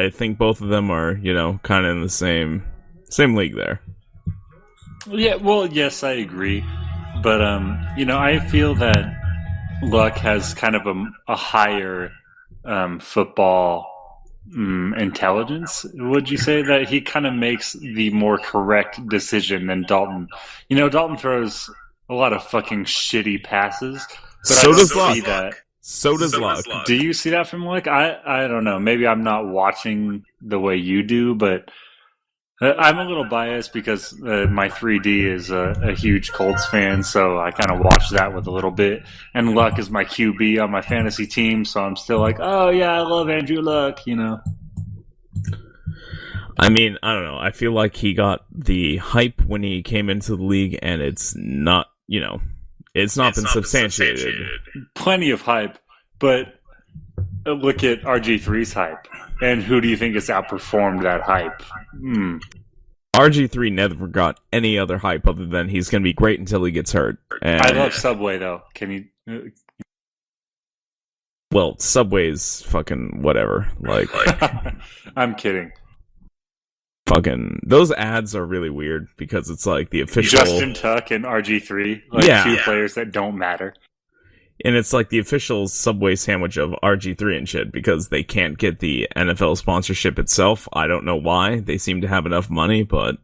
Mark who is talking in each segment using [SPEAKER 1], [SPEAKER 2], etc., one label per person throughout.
[SPEAKER 1] I think both of them are, kind of in the same league there.
[SPEAKER 2] Yeah, well, yes, I agree. But, I feel that Luck has kind of a higher football intelligence. Would you say that he kind of makes the more correct decision than Dalton? Dalton throws a lot of fucking shitty passes. But
[SPEAKER 1] So does Luck.
[SPEAKER 2] see that.
[SPEAKER 1] So does Luck.
[SPEAKER 2] Do you see that from Luck? I don't know. Maybe I'm not watching the way you do, but I'm a little biased because my 3D is a huge Colts fan, so I kind of watch that with a little bit. And Luck is my QB on my fantasy team, so I'm still like, oh yeah, I love Andrew Luck,
[SPEAKER 1] I mean, I don't know. I feel like he got the hype when he came into the league, and it's not, it's not been substantiated.
[SPEAKER 2] Plenty of hype, but look at RG3's hype. And who do you think has outperformed that hype?
[SPEAKER 1] RG3 never got any other hype other than he's going to be great until he gets hurt. And,
[SPEAKER 2] I love Subway, though. Can you...
[SPEAKER 1] Well, Subway's fucking whatever. Like,
[SPEAKER 2] I'm kidding.
[SPEAKER 1] Fucking those ads are really weird because it's like the official
[SPEAKER 2] Justin Tuck and RG3, two players that don't matter.
[SPEAKER 1] And it's like the official Subway sandwich of RG3 and shit because they can't get the NFL sponsorship itself. I don't know why. They seem to have enough money, but...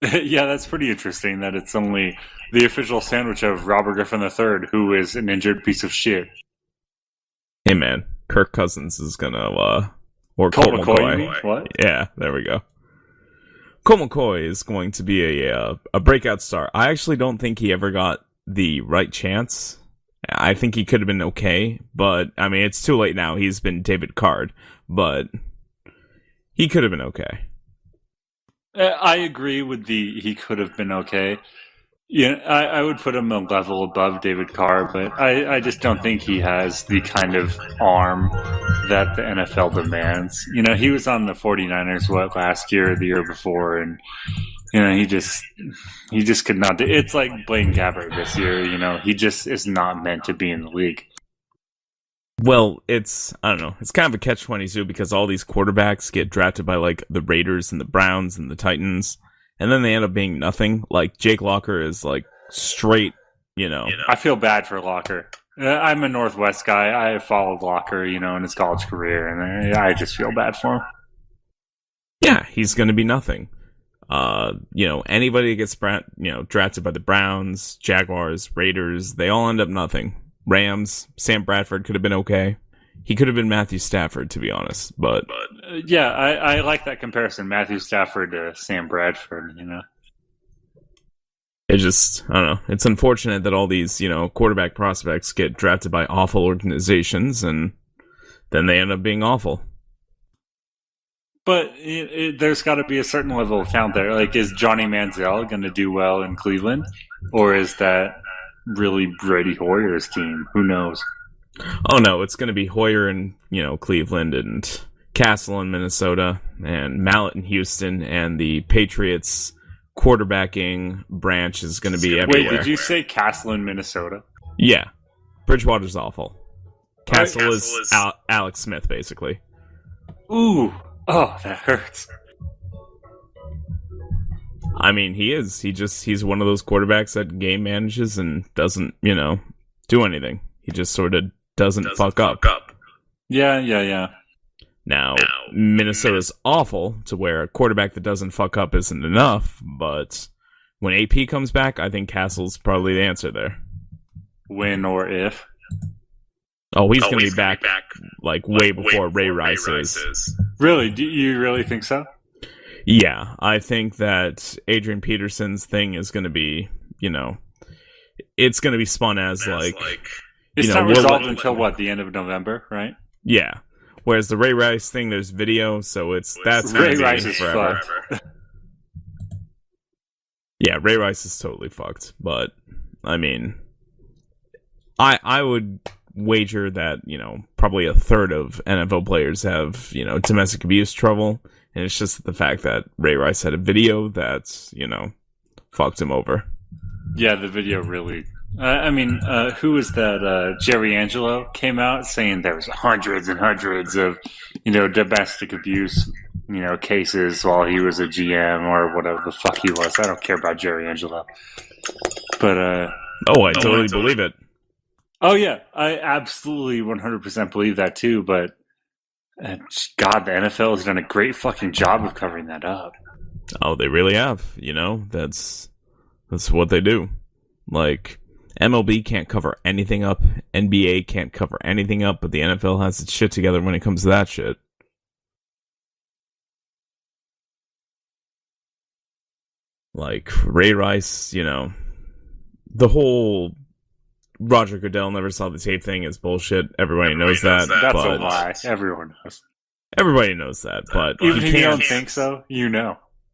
[SPEAKER 2] Yeah, that's pretty interesting that it's only the official sandwich of Robert Griffin III, who is an injured piece of shit.
[SPEAKER 1] Hey, man. Kirk Cousins is gonna, or
[SPEAKER 2] Colt
[SPEAKER 1] McCoy.
[SPEAKER 2] What?
[SPEAKER 1] Yeah, there we go. Colt McCoy is going to be a breakout star. I actually don't think he ever got the right chance. I think he could have been okay, but I mean it's too late now. He's been David Card, but he could have been okay.
[SPEAKER 2] I agree with he could have been okay. Yeah, I would put him a level above David Carr, but I just don't think he has the kind of arm that the NFL demands. He was on the 49ers last year or the year before, and he just could not do. It's like Blaine Gabbert this year. He just is not meant to be in the league.
[SPEAKER 1] Well, I don't know. It's kind of a catch-22 because all these quarterbacks get drafted by like the Raiders and the Browns and the Titans, and then they end up being nothing. Like Jake Locker is like straight,
[SPEAKER 2] I feel bad for Locker. I'm a Northwest guy. I followed Locker, in his college career, and I just feel bad for him.
[SPEAKER 1] Yeah, he's going to be nothing. Anybody that gets drafted by the Browns, Jaguars, Raiders, they all end up nothing. Rams, Sam Bradford could have been okay. He could have been Matthew Stafford, to be honest. But
[SPEAKER 2] yeah, I like that comparison, Matthew Stafford to Sam Bradford.
[SPEAKER 1] It just, I don't know. It's unfortunate that all these, quarterback prospects get drafted by awful organizations, and then they end up being awful.
[SPEAKER 2] But there's got to be a certain level of talent there. Like, is Johnny Manziel going to do well in Cleveland? Or is that really Brady Hoyer's team? Who knows?
[SPEAKER 1] Oh, no. It's going to be Hoyer in, Cleveland and Castle in Minnesota and Mallett in Houston, and the Patriots quarterbacking branch is going to be everywhere.
[SPEAKER 2] Wait, did you say Castle in Minnesota?
[SPEAKER 1] Yeah. Bridgewater's awful. Castle is Alex Smith, basically.
[SPEAKER 2] Ooh. Oh, that hurts.
[SPEAKER 1] I mean, he is. He's one of those quarterbacks that game manages and doesn't, do anything. He just sort of doesn't fuck up.
[SPEAKER 2] Yeah.
[SPEAKER 1] Now, Minnesota's awful to where a quarterback that doesn't fuck up isn't enough, but when AP comes back, I think Castle's probably the answer there.
[SPEAKER 2] When or if?
[SPEAKER 1] Oh, he's going to be back like way before Ray Rice is.
[SPEAKER 2] Really? Do you really think so?
[SPEAKER 1] Yeah, I think that Adrian Peterson's thing is going to be, it's going to be spun as like
[SPEAKER 2] it's not resolved until what, the end of November, right?
[SPEAKER 1] Yeah. Whereas the Ray Rice thing, there's video, so that's
[SPEAKER 2] Ray Rice is
[SPEAKER 1] forever.
[SPEAKER 2] fucked.
[SPEAKER 1] Yeah, Ray Rice is totally fucked. But I mean, I would wager that, probably a third of NFL players have, domestic abuse trouble. And it's just the fact that Ray Rice had a video that's, fucked him over.
[SPEAKER 2] Yeah, the video really... who was that? Jerry Angelo came out saying there was hundreds and hundreds of, domestic abuse, cases while he was a GM or whatever the fuck he was. I don't care about Jerry Angelo. But,
[SPEAKER 1] I totally believe it.
[SPEAKER 2] Oh, yeah. I absolutely 100% believe that, too. But, God, the NFL has done a great fucking job of covering that up.
[SPEAKER 1] Oh, they really have. That's what they do. Like, MLB can't cover anything up. NBA can't cover anything up, but the NFL has its shit together when it comes to that shit. Like, Ray Rice, the whole Roger Goodell never saw the tape thing is bullshit. Everybody knows that.
[SPEAKER 2] That's
[SPEAKER 1] but
[SPEAKER 2] a lie. Everyone knows.
[SPEAKER 1] Everybody knows that, but
[SPEAKER 2] even if you don't think so,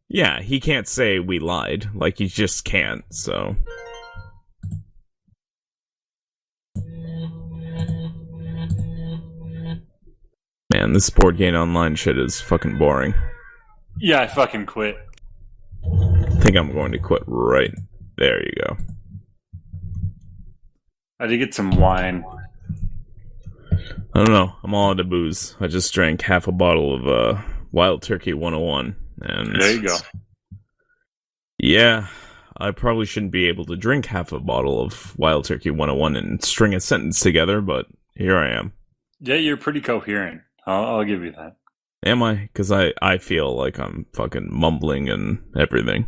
[SPEAKER 1] Yeah, he can't say we lied. Like, he just can't, so. Man, this board game online shit is fucking boring.
[SPEAKER 2] Yeah, I fucking quit.
[SPEAKER 1] I think I'm going to quit right. There you go.
[SPEAKER 2] I did get some wine.
[SPEAKER 1] I don't know. I'm all out of booze. I just drank half a bottle of Wild Turkey 101. And
[SPEAKER 2] there you go.
[SPEAKER 1] Yeah, I probably shouldn't be able to drink half a bottle of Wild Turkey 101 and string a sentence together, but here I am.
[SPEAKER 2] Yeah, you're pretty coherent. I'll give you that.
[SPEAKER 1] Am I? Because I feel like I'm fucking mumbling and everything.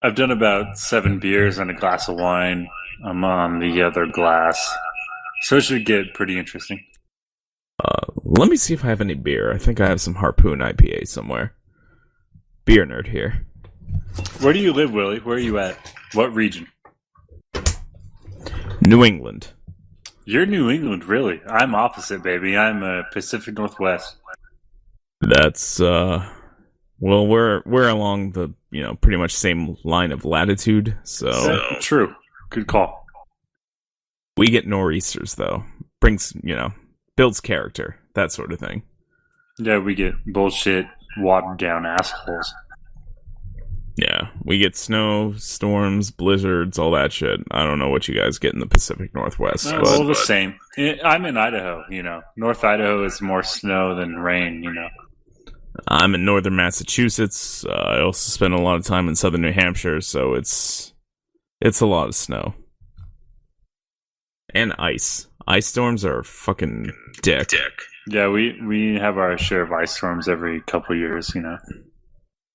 [SPEAKER 2] I've done about 7 beers and a glass of wine. I'm on the other glass. So it should get pretty interesting.
[SPEAKER 1] Let me see if I have any beer. I think I have some Harpoon IPA somewhere. Beer nerd here.
[SPEAKER 2] Where do you live, Willie? Where are you at? What region?
[SPEAKER 1] New England.
[SPEAKER 2] You're New England, really? I'm opposite, baby. I'm Pacific Northwest.
[SPEAKER 1] That's well, we're along the pretty much same line of latitude. So
[SPEAKER 2] true. Good call.
[SPEAKER 1] We get nor'easters though. Brings builds character, that sort of thing.
[SPEAKER 2] Yeah, we get bullshit, watered down assholes.
[SPEAKER 1] Yeah, we get snow, storms, blizzards, all that shit. I don't know what you guys get in the Pacific Northwest.
[SPEAKER 2] All the same. I'm in Idaho, North Idaho is more snow than rain,
[SPEAKER 1] I'm in northern Massachusetts. I also spend a lot of time in southern New Hampshire, so it's a lot of snow. And ice. Ice storms are fucking dick.
[SPEAKER 2] Yeah, we have our share of ice storms every couple years,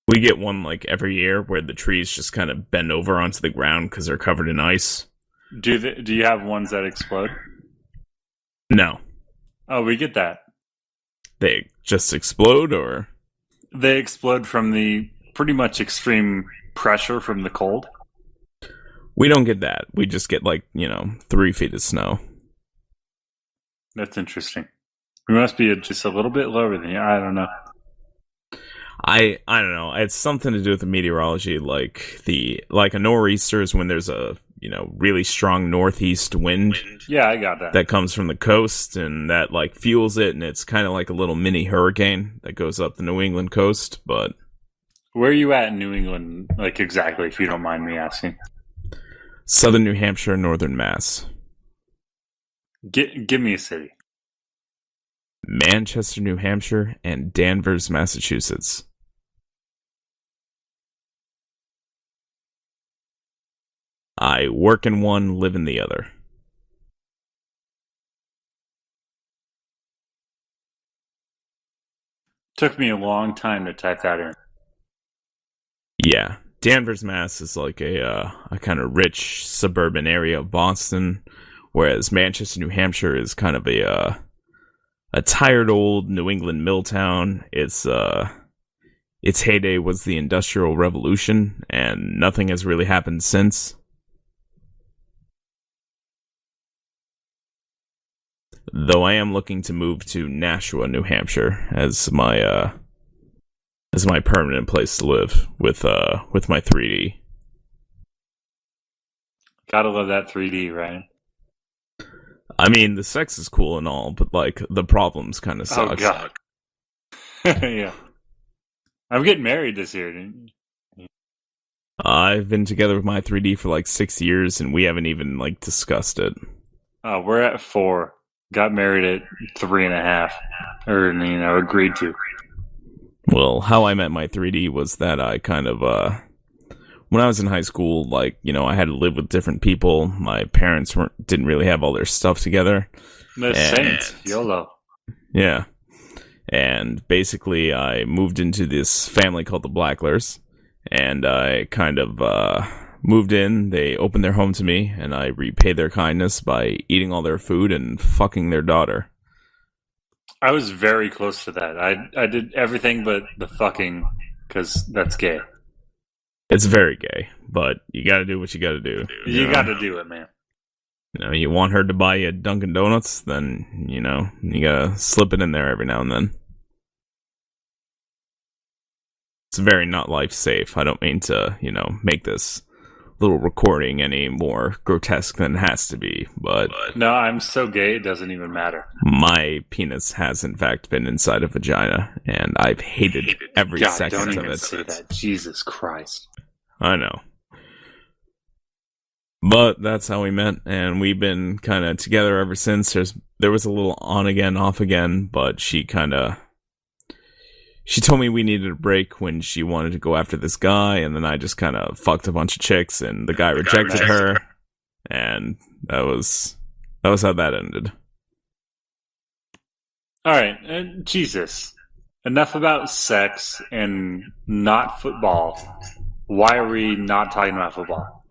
[SPEAKER 1] We get one like every year where the trees just kind of bend over onto the ground because they're covered in ice.
[SPEAKER 2] Do you have ones that explode?
[SPEAKER 1] No.
[SPEAKER 2] Oh, we get that.
[SPEAKER 1] They just explode, or?
[SPEAKER 2] They explode from the pretty much extreme pressure from the cold.
[SPEAKER 1] We don't get that. We just get 3 feet of snow.
[SPEAKER 2] That's interesting. We must be just a little bit lower than you. I don't know.
[SPEAKER 1] I don't know. It's something to do with the meteorology, like a nor'easter is when there's a really strong northeast wind.
[SPEAKER 2] Yeah, I got that.
[SPEAKER 1] That comes from the coast and that fuels it, and it's kind of like a little mini hurricane that goes up the New England coast. But
[SPEAKER 2] where are you at in New England, exactly, if you don't mind me asking?
[SPEAKER 1] Southern New Hampshire, northern Mass.
[SPEAKER 2] Give me a city.
[SPEAKER 1] Manchester, New Hampshire, and Danvers, Massachusetts. I work in one, live in the other.
[SPEAKER 2] Took me a long time to type that in.
[SPEAKER 1] Yeah, Danvers, Mass is like a kind of rich suburban area of Boston, whereas Manchester, New Hampshire is kind of a tired old New England mill town. Its heyday was the Industrial Revolution, and nothing has really happened since. Though I am looking to move to Nashua, New Hampshire, as my permanent place to live with my 3D.
[SPEAKER 2] Gotta love that 3D, right?
[SPEAKER 1] I mean, the sex is cool and all, but the problems kind of suck.
[SPEAKER 2] Oh god. Yeah. I'm getting married this year.
[SPEAKER 1] I've been together with my 3D for 6 years, and we haven't even discussed it.
[SPEAKER 2] Oh, we're at 4. got married at 3.5, or agreed to.
[SPEAKER 1] Well, how I met my 3D was that I kind of when I was in high school, like, I had to live with different people. My parents didn't really have all their stuff together.
[SPEAKER 2] The Saints, YOLO.
[SPEAKER 1] Yeah. And basically, I moved into this family called the Blacklers, and I kind of moved in. They opened their home to me, and I repaid their kindness by eating all their food and fucking their daughter.
[SPEAKER 2] I was very close to that. I did everything but the fucking, because that's gay.
[SPEAKER 1] It's very gay, but you gotta do what you gotta do.
[SPEAKER 2] You gotta do it, man.
[SPEAKER 1] You want her to buy you Dunkin' Donuts, then, you gotta slip it in there every now and then. It's very not life safe. I don't mean to, make this little recording any more grotesque than it has to be, but...
[SPEAKER 2] No, I'm so gay, it doesn't even matter.
[SPEAKER 1] My penis has, in fact, been inside a vagina, and I've hated every second
[SPEAKER 2] don't
[SPEAKER 1] of
[SPEAKER 2] even
[SPEAKER 1] it.
[SPEAKER 2] say that. Jesus Christ.
[SPEAKER 1] I know. But that's how we met, and we've been kind of together ever since. There was a little on again, off again, but she told me we needed a break when she wanted to go after this guy, and then I just kind of fucked a bunch of chicks, and the guy rejected her, and that was how that ended.
[SPEAKER 2] All right, Jesus. Enough about sex and not football. Why are we not talking about football?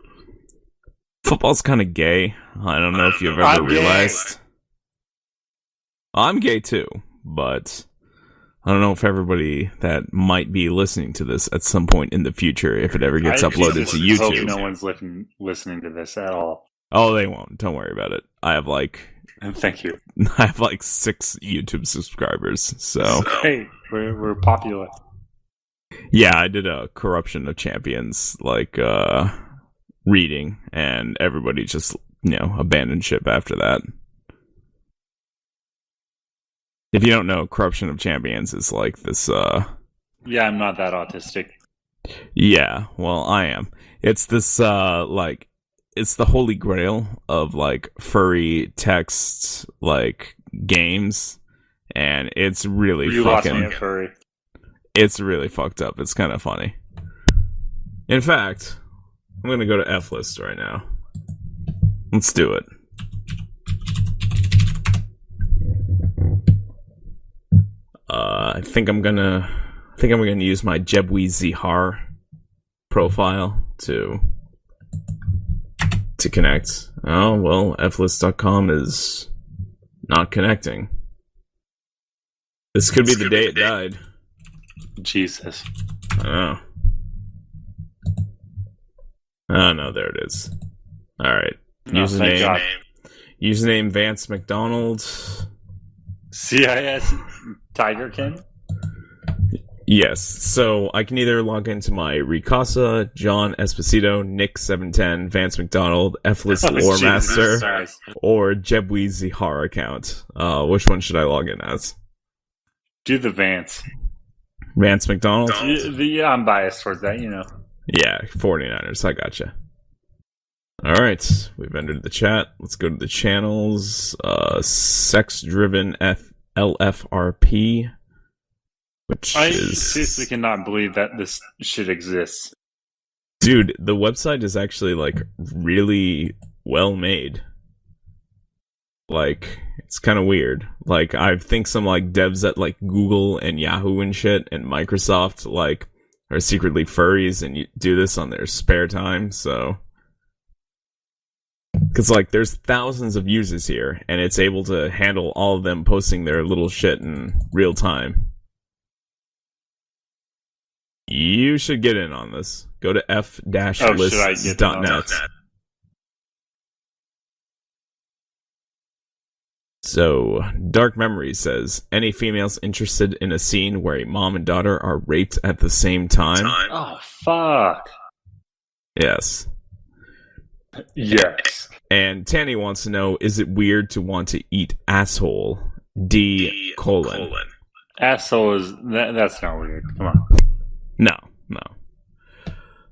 [SPEAKER 1] Football's kind of gay. I don't know if you've ever realized. I'm gay too, but I don't know if everybody that might be listening to this at some point in the future, if it ever gets uploaded to YouTube.
[SPEAKER 2] I hope no one's listening to this at all.
[SPEAKER 1] Oh, they won't. Don't worry about it. I have
[SPEAKER 2] Thank you.
[SPEAKER 1] I have 6 YouTube subscribers, so...
[SPEAKER 2] Hey, we're popular.
[SPEAKER 1] Yeah, I did a Corruption of Champions, reading, and everybody just, abandoned ship after that. If you don't know, Corruption of Champions is this,
[SPEAKER 2] Yeah, I'm not that autistic.
[SPEAKER 1] Yeah, well, I am. It's this, it's the holy grail of, furry text, games, and it's really
[SPEAKER 2] you
[SPEAKER 1] fucking...
[SPEAKER 2] lost me at furry.
[SPEAKER 1] It's really fucked up. It's kind of funny. In fact, I'm gonna go to F-List right now. Let's do it. I think I'm gonna use my Jebwi Zihar profile to connect. Oh well, flist.com is not connecting. This could be the day it died.
[SPEAKER 2] Jesus.
[SPEAKER 1] I know. Oh no, there it is. Alright. Username Vance McDonald.
[SPEAKER 2] CIS Tigerkin?
[SPEAKER 1] Yes. So I can either log into my Ricasa, John Esposito, Nick710, Vance McDonald, F-List Lore Master, or Jebwi Zihar account. Which one should I log in as?
[SPEAKER 2] Do the Vance.
[SPEAKER 1] Vance McDonald?
[SPEAKER 2] Yeah, I'm biased towards that,
[SPEAKER 1] Yeah, 49ers. I gotcha. Alright, we've entered the chat. Let's go to the channels. Sex Driven LFRP.
[SPEAKER 2] I seriously cannot believe that this shit exists.
[SPEAKER 1] Dude, the website is actually, really well made. It's kind of weird. I think some, devs at, Google and Yahoo and shit and Microsoft, are secretly furries and do this on their spare time, so... Because, there's thousands of users here, and it's able to handle all of them posting their little shit in real time. You should get in on this. Go to f-lists.net. So, Dark Memory says, any females interested in a scene where a mom and daughter are raped at the same time?
[SPEAKER 2] Oh, fuck.
[SPEAKER 1] Yes.
[SPEAKER 2] Yes.
[SPEAKER 1] And Tanny wants to know, is it weird to want to eat asshole? D:
[SPEAKER 2] Asshole is... That's not weird. Come on.
[SPEAKER 1] No.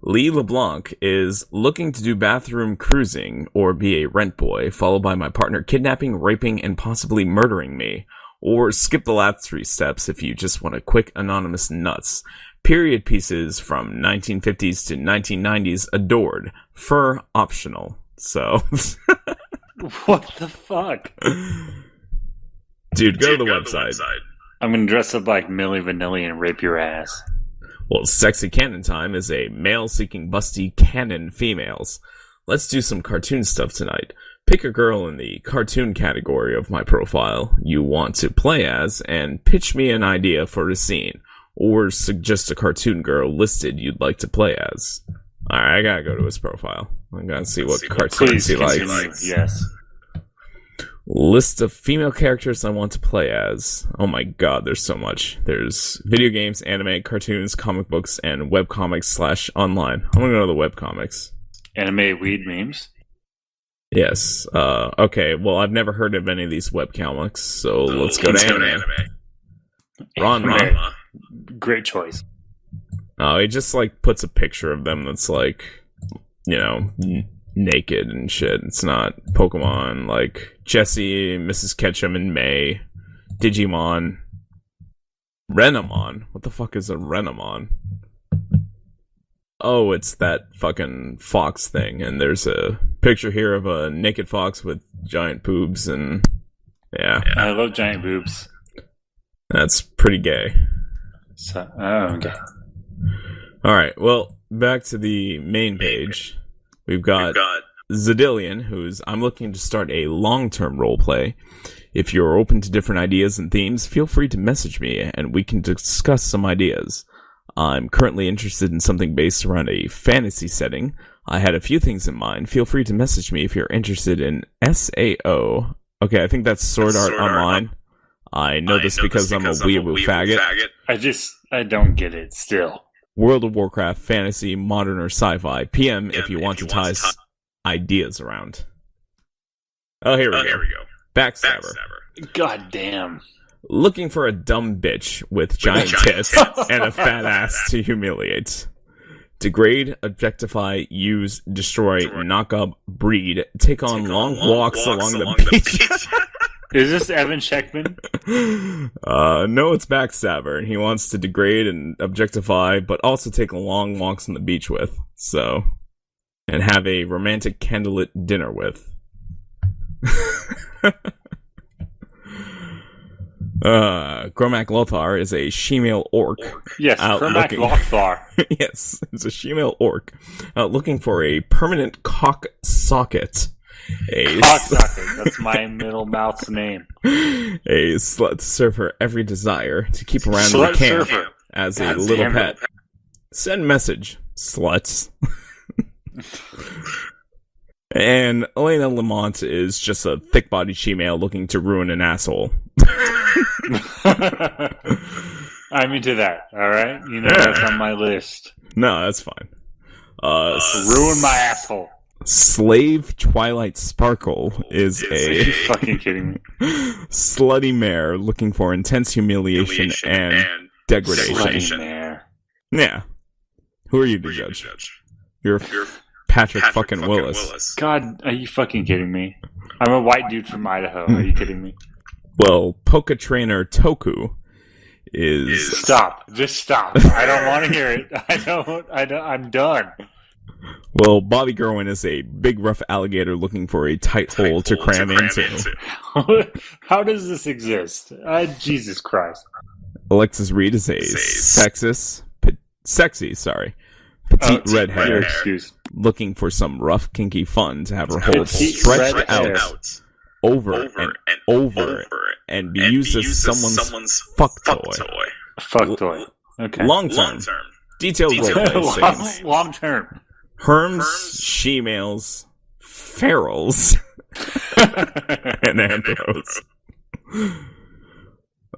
[SPEAKER 1] Lee LeBlanc is looking to do bathroom cruising or be a rent boy, followed by my partner kidnapping, raping, and possibly murdering me. Or skip the last 3 steps if you just want a quick anonymous nuts. Period pieces from 1950s to 1990s adored. Fur optional. So...
[SPEAKER 2] What the fuck?
[SPEAKER 1] Dude, go to the website.
[SPEAKER 2] I'm gonna dress up like Milli Vanilli and rape your ass.
[SPEAKER 1] Well, Sexy Canon Time is a male-seeking busty canon females. Let's do some cartoon stuff tonight. Pick a girl in the cartoon category of my profile you want to play as, and pitch me an idea for a scene, or suggest a cartoon girl listed you'd like to play as. Alright, I gotta go to his profile. I gotta see what cartoons he likes.
[SPEAKER 2] Yes.
[SPEAKER 1] List of female characters I want to play as. Oh my god, there's so much. There's video games, anime, cartoons, comic books, and webcomics / online. I'm gonna go to the webcomics.
[SPEAKER 2] Anime weed memes?
[SPEAKER 1] Yes. Okay, well, I've never heard of any of these webcomics, so let's go to anime. Ranma.
[SPEAKER 2] Great choice.
[SPEAKER 1] Oh, he just, like, puts a picture of them that's, like, you know, naked and shit. It's not Pokemon, like Jessie, Mrs. Ketchum, and May, Digimon, Renamon. What the fuck is a Renamon? Oh, it's that fucking fox thing, and there's a picture here of a naked fox with giant boobs, and yeah.
[SPEAKER 2] I love giant boobs.
[SPEAKER 1] That's pretty gay.
[SPEAKER 2] So, okay.
[SPEAKER 1] Alright, well, back to the main page. We've got Zadillion, who's, I'm looking to start a long-term roleplay. If you're open to different ideas and themes, feel free to message me, and we can discuss some ideas. I'm currently interested in something based around a fantasy setting. I had a few things in mind. Feel free to message me if you're interested in SAO. Okay, I think that's Sword Art Online. I know this because I'm a weeaboo faggot.
[SPEAKER 2] I don't get it still.
[SPEAKER 1] World of Warcraft, fantasy, modern, or sci-fi. PM if you want to tie ideas around. Oh, here we go. Backstabber.
[SPEAKER 2] God damn.
[SPEAKER 1] Looking for a dumb bitch with giant tits and a fat ass to humiliate. Degrade, objectify, use, destroy, knock up, breed, take on long walks along the beach.
[SPEAKER 2] Is this Evan Sheckman?
[SPEAKER 1] No, it's Backstabber, and he wants to degrade and objectify, but also take long walks on the beach with, so... And have a romantic candlelit dinner with. Gromak Lothar is a shemale orc.
[SPEAKER 2] Yes, Gromak Lothar.
[SPEAKER 1] Yes, it's a shemale orc. Looking for a permanent cock socket.
[SPEAKER 2] Cock socket, that's my middle mouth's name.
[SPEAKER 1] A slut to serve her every desire, to keep around in the camp as a little pet. Send message, sluts. And Elena Lamont is just a thick-bodied shemale looking to ruin an asshole.
[SPEAKER 2] I'm into that, alright? You know, that's on my list.
[SPEAKER 1] No, that's fine.
[SPEAKER 2] Ruin my asshole.
[SPEAKER 1] Slave Twilight Sparkle is
[SPEAKER 2] Are you fucking kidding me?
[SPEAKER 1] slutty mare looking for intense humiliation and degradation.
[SPEAKER 2] Slutty mare.
[SPEAKER 1] Yeah. Who are you to judge? You're Patrick fucking Willis.
[SPEAKER 2] God, are you fucking kidding me? I'm a white dude from Idaho. Are you kidding me?
[SPEAKER 1] Well, Poke Trainer Toku is...
[SPEAKER 2] Stop. Just stop. I don't want to hear it. I'm done.
[SPEAKER 1] Well, Bobby Gerwin is a big rough alligator looking for a tight hole to cram into.
[SPEAKER 2] How does this exist? Jesus Christ.
[SPEAKER 1] Alexis Reed is a sexy, petite redhead looking for some rough, kinky fun to have her whole stretched out over and be used as someone's fuck toy.
[SPEAKER 2] Fuck toy. Okay.
[SPEAKER 1] Long term. Detailed roleplay.
[SPEAKER 2] Long term.
[SPEAKER 1] Herms, she-males, ferals, and anthros.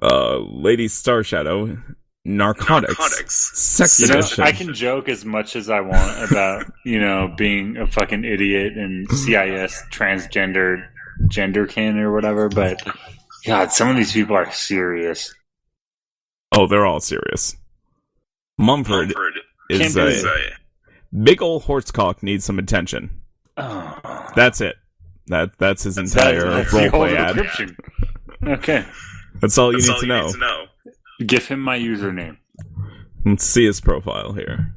[SPEAKER 1] Lady Starshadow, narcotics, sex addiction.
[SPEAKER 2] I can joke as much as I want about, being a fucking idiot and CIS transgendered genderkin or whatever, but God, some of these people are serious.
[SPEAKER 1] Oh, they're all serious. Mumford is a Big ol' Horsecock needs some attention.
[SPEAKER 2] Oh.
[SPEAKER 1] That's it. That's his entire roleplay ad.
[SPEAKER 2] Okay.
[SPEAKER 1] That's all you need to know.
[SPEAKER 2] Give him my username.
[SPEAKER 1] Let's see his profile here.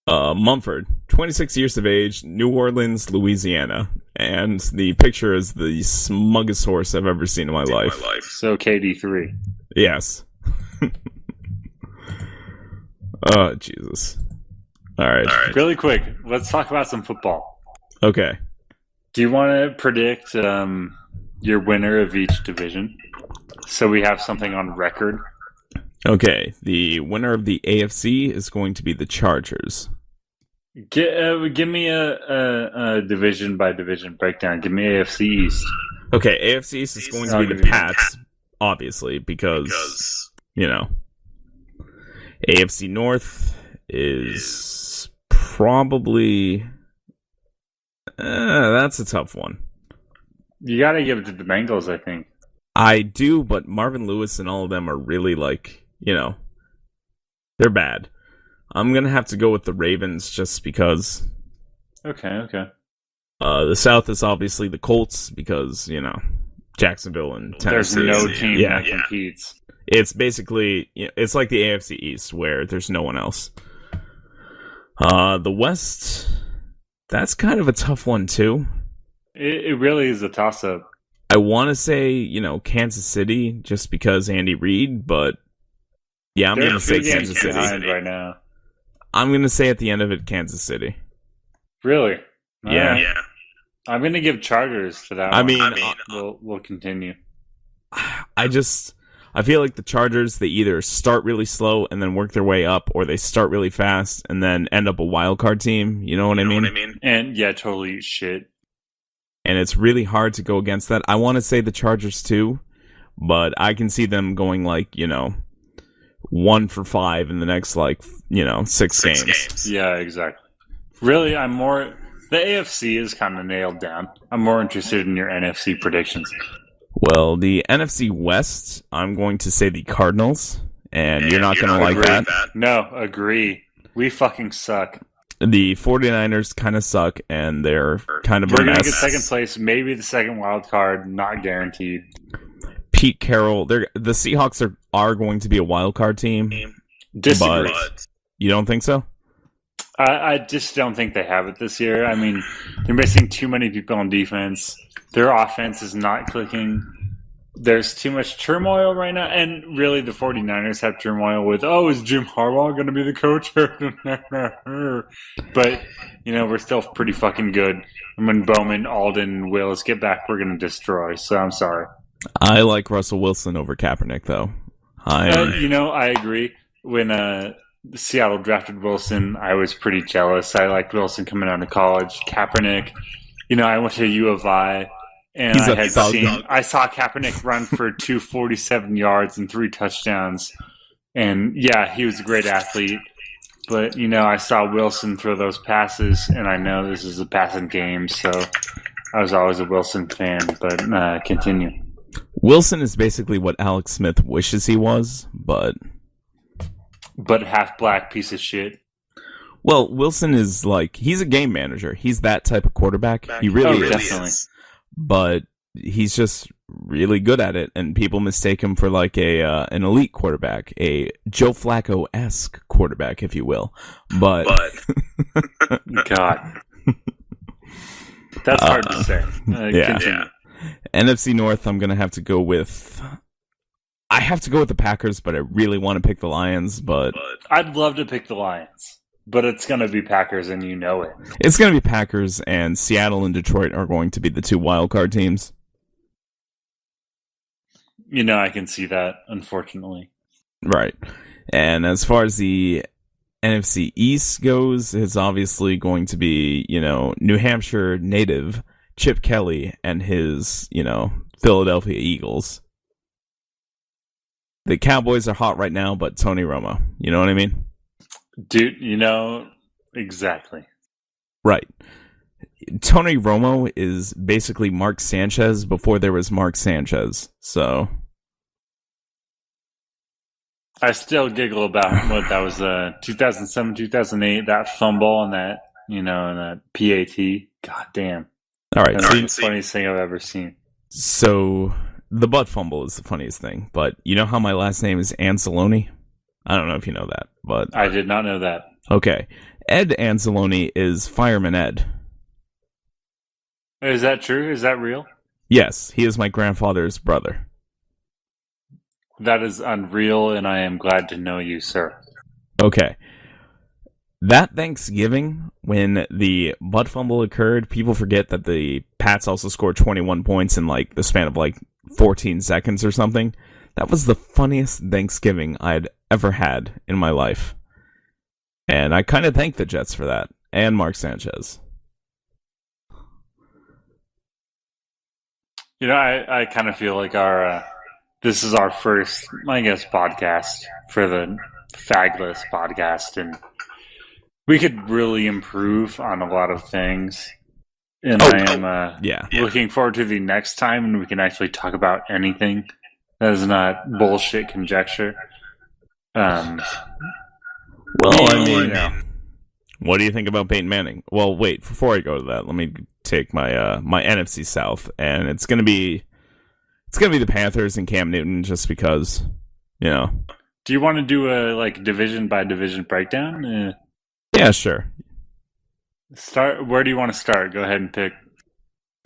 [SPEAKER 1] Mumford, 26 years of age, New Orleans, Louisiana. And the picture is the smuggest horse I've ever seen in my life.
[SPEAKER 2] So KD3.
[SPEAKER 1] Yes. Oh, Jesus. All right.
[SPEAKER 2] Really quick, let's talk about some football.
[SPEAKER 1] Okay.
[SPEAKER 2] Do you want to predict your winner of each division? So we have something on record.
[SPEAKER 1] Okay. The winner of the AFC is going to be the Chargers.
[SPEAKER 2] Give me a division by division breakdown. Give me AFC East.
[SPEAKER 1] Okay, AFC East is going to be the Pats, obviously, because, you know. AFC North is probably... that's a tough one.
[SPEAKER 2] You got to give it to the Bengals, I think.
[SPEAKER 1] I do, but Marvin Lewis and all of them are really, like, you know, they're bad. I'm going to have to go with the Ravens just because.
[SPEAKER 2] Okay.
[SPEAKER 1] The South is obviously the Colts because, you know, Jacksonville and Tennessee.
[SPEAKER 2] There's no team that competes.
[SPEAKER 1] It's basically, it's like the AFC East where there's no one else. The West, that's kind of a tough one too.
[SPEAKER 2] It really is a toss-up.
[SPEAKER 1] I want to say, you know, Kansas City just because Andy Reid, but yeah, I'm going to say Kansas City
[SPEAKER 2] right now.
[SPEAKER 1] I'm going to say at the end of it, Kansas City.
[SPEAKER 2] Really?
[SPEAKER 1] Yeah.
[SPEAKER 2] I'm going to give Chargers for that one. We'll continue.
[SPEAKER 1] I feel like the Chargers, they either start really slow and then work their way up, or they start really fast and then end up a wild card team. You know what I mean?
[SPEAKER 2] And yeah, totally shit.
[SPEAKER 1] And it's really hard to go against that. I want to say the Chargers too, but I can see them going like, you know, 1 for 5 in the next, like, you know, 6 games.
[SPEAKER 2] Yeah, exactly. Really, the AFC is kind of nailed down. I'm more interested in your NFC predictions.
[SPEAKER 1] Well, the NFC West, I'm going to say the Cardinals, and you're not going to like that.
[SPEAKER 2] No, agree. We fucking suck.
[SPEAKER 1] The 49ers kind of suck, and they're kind of a mess.
[SPEAKER 2] We're going to get second place, maybe the second wild card, not guaranteed.
[SPEAKER 1] Pete Carroll, the Seahawks are going to be a wild card team.
[SPEAKER 2] Disagree.
[SPEAKER 1] But you don't think so?
[SPEAKER 2] I just don't think they have it this year. I mean, they're missing too many people on defense. Their offense is not clicking. There's too much turmoil right now. And really, the 49ers have turmoil with, is Jim Harbaugh going to be the coach? But, you know, we're still pretty fucking good. And when Bowman, Alden, and Willis get back, we're going to destroy. So I'm sorry.
[SPEAKER 1] I like Russell Wilson over Kaepernick, though.
[SPEAKER 2] I agree. When Seattle drafted Wilson, I was pretty jealous. I liked Wilson coming out of college. Kaepernick, you know, I went to U of I, and I saw Kaepernick run for 247 yards and 3 touchdowns. And yeah, he was a great athlete. But, you know, I saw Wilson throw those passes, and I know this is a passing game, so I was always a Wilson fan. But continue.
[SPEAKER 1] Wilson is basically what Alex Smith wishes he was, but
[SPEAKER 2] half black piece of shit.
[SPEAKER 1] Well, Wilson is like, he's a game manager. He's that type of quarterback. He really is.
[SPEAKER 2] Definitely.
[SPEAKER 1] But he's just really good at it, and people mistake him for like an elite quarterback, a Joe Flacco-esque quarterback, if you will. But
[SPEAKER 2] God, that's hard to say. Continue.
[SPEAKER 1] NFC North, I'm gonna have to go with. I have to go with the Packers, but I really want to pick the Lions. But
[SPEAKER 2] I'd love to pick the Lions, but it's gonna be Packers, and you know it.
[SPEAKER 1] It's gonna be Packers, and Seattle and Detroit are going to be the 2 wild card teams.
[SPEAKER 2] You know, I can see that, unfortunately.
[SPEAKER 1] Right. And as far as the NFC East goes, it's obviously going to be, you know, New Hampshire native Chip Kelly and his, you know, Philadelphia Eagles. The Cowboys are hot right now, but Tony Romo. You know what I mean?
[SPEAKER 2] Dude, you know, exactly.
[SPEAKER 1] Right. Tony Romo is basically Mark Sanchez before there was Mark Sanchez. So
[SPEAKER 2] I still giggle about what that was, 2007, 2008, that fumble and that, and that PAT. God damn.
[SPEAKER 1] All right,
[SPEAKER 2] That's the funniest thing I've ever seen.
[SPEAKER 1] So the butt fumble is the funniest thing, but you know how my last name is Anzalone? I don't know if you know that, but
[SPEAKER 2] I did not know that.
[SPEAKER 1] Okay. Ed Anzalone is Fireman Ed.
[SPEAKER 2] Is that true? Is that real?
[SPEAKER 1] Yes, he is my grandfather's brother.
[SPEAKER 2] That is unreal, and I am glad to know you, sir.
[SPEAKER 1] Okay. That Thanksgiving, when the butt fumble occurred, people forget that the Pats also scored 21 points in the span of 14 seconds or something. That was the funniest Thanksgiving I'd ever had in my life. And I kind of thank the Jets for that, and Mark Sanchez.
[SPEAKER 2] I kind of feel like this is our first, I guess, podcast for the Fagless podcast, and we could really improve on a lot of things. And I am looking forward to the next time when we can actually talk about anything that is not bullshit conjecture.
[SPEAKER 1] What do you think about Peyton Manning? Well, wait, before I go to that, let me take my my NFC South, and it's gonna be the Panthers and Cam Newton, just because,
[SPEAKER 2] Do you want to do a division by division breakdown?
[SPEAKER 1] Yeah, sure.
[SPEAKER 2] Where do you want to start? Go ahead and pick.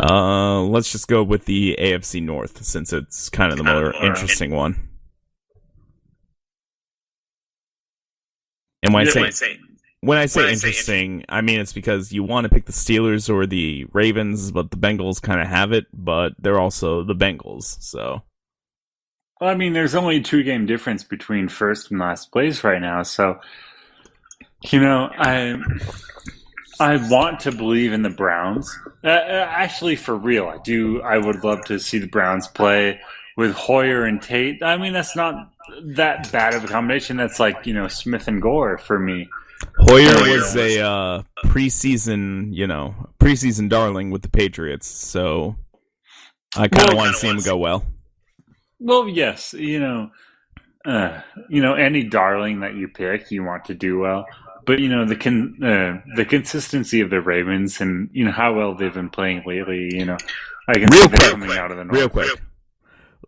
[SPEAKER 1] Let's just go with the AFC North, since it's kind of the more interesting one. And when I say interesting, I mean it's because you want to pick the Steelers or the Ravens, but the Bengals kind of have it, but they're also the Bengals, so.
[SPEAKER 2] Well, I mean, there's only a 2-game difference between first and last place right now, so, I want to believe in the Browns. Actually, for real, I would love to see the Browns play with Hoyer and Tate. I mean, that's not that bad of a combination. That's Smith and Gore for me.
[SPEAKER 1] Hoyer was a preseason darling with the Patriots, so I kind of want to see him go well.
[SPEAKER 2] Well, yes, any darling that you pick, you want to do well. But the consistency of the Ravens and how well they've been playing lately, I can see them coming out of the North.
[SPEAKER 1] Real quick,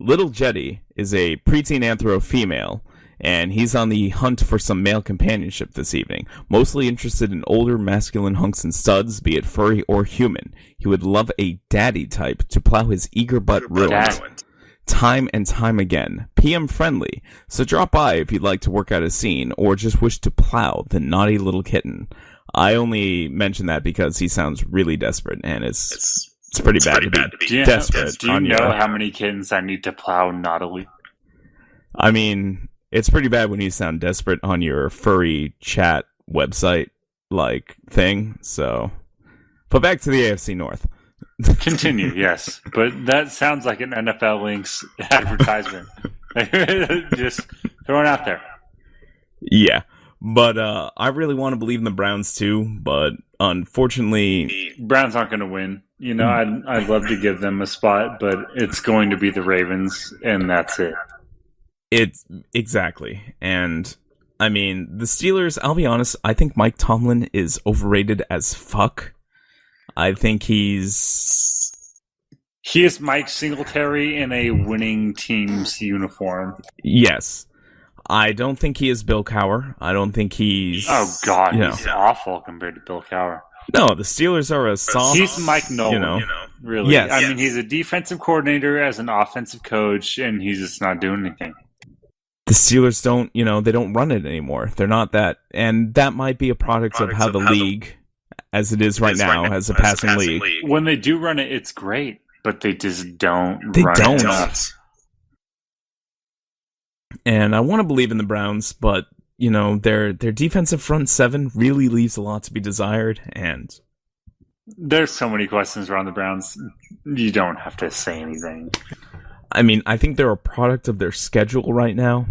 [SPEAKER 1] Little Jetty is a preteen anthro female, and he's on the hunt for some male companionship this evening. Mostly interested in older masculine hunks and studs, be it furry or human. He would love a daddy type to plow his eager butt ruined. Time and time again. PM friendly, so drop by if you'd like to work out a scene or just wish to plow the naughty little kitten. I only mention that because he sounds really desperate, and it's pretty bad to be desperate.
[SPEAKER 2] Do you know how many kittens I need to plow naughtily?
[SPEAKER 1] I mean, it's pretty bad when you sound desperate on your furry chat website thing. So, but back to the AFC North.
[SPEAKER 2] Continue, yes. But that sounds like an NFL Links advertisement. Just throwing out there.
[SPEAKER 1] Yeah. But I really want to believe in the Browns too, but unfortunately...
[SPEAKER 2] Browns aren't going to win. I'd love to give them a spot, but it's going to be the Ravens, and that's it.
[SPEAKER 1] It's exactly. And I mean, the Steelers, I'll be honest, I think Mike Tomlin is overrated as fuck. I think he is
[SPEAKER 2] Mike Singletary in a winning team's uniform.
[SPEAKER 1] Yes. I don't think he is Bill Cowher. I don't think he's...
[SPEAKER 2] Oh, God, he's awful compared to Bill Cowher.
[SPEAKER 1] No, the Steelers are a soft...
[SPEAKER 2] He's Mike Nolan, really.
[SPEAKER 1] Yes.
[SPEAKER 2] I mean, he's a defensive coordinator as an offensive coach, and he's just not doing anything.
[SPEAKER 1] The Steelers don't, they don't run it anymore. They're not that... And that might be a product of how the league... as it is right now, as a passing league.
[SPEAKER 2] When they do run it, it's great, but they just don't run it enough.
[SPEAKER 1] And I want to believe in the Browns, but, their defensive front seven really leaves a lot to be desired, and...
[SPEAKER 2] There's so many questions around the Browns, you don't have to say anything.
[SPEAKER 1] I mean, I think they're a product of their schedule right now.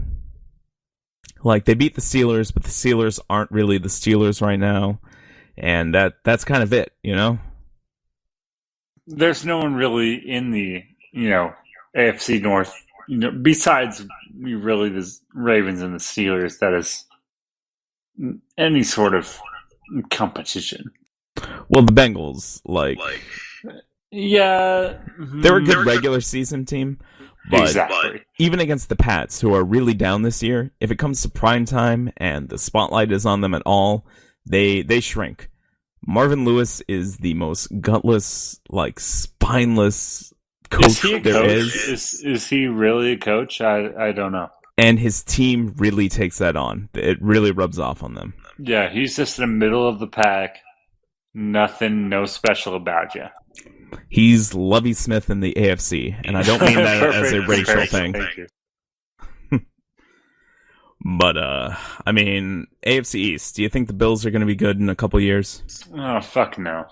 [SPEAKER 1] They beat the Steelers, but the Steelers aren't really the Steelers right now. And that's kind of it,
[SPEAKER 2] There's no one really in the, AFC North, besides really the Ravens and the Steelers, that is any sort of competition.
[SPEAKER 1] Well, the Bengals,
[SPEAKER 2] yeah,
[SPEAKER 1] they're a good regular season team, but
[SPEAKER 2] exactly.
[SPEAKER 1] Even against the Pats, who are really down this year, if it comes to prime time and the spotlight is on them at all, they shrink. Marvin Lewis is the most gutless, spineless coach there is.
[SPEAKER 2] Is he really a coach? I don't know.
[SPEAKER 1] And his team really takes that on. It really rubs off on them.
[SPEAKER 2] Yeah, he's just in the middle of the pack. Nothing, no special about you.
[SPEAKER 1] He's Lovie Smith in the AFC, and I don't mean that as a racial thing.
[SPEAKER 2] Thank you.
[SPEAKER 1] But, AFC East, do you think the Bills are going to be good in a couple years?
[SPEAKER 2] Oh, fuck no.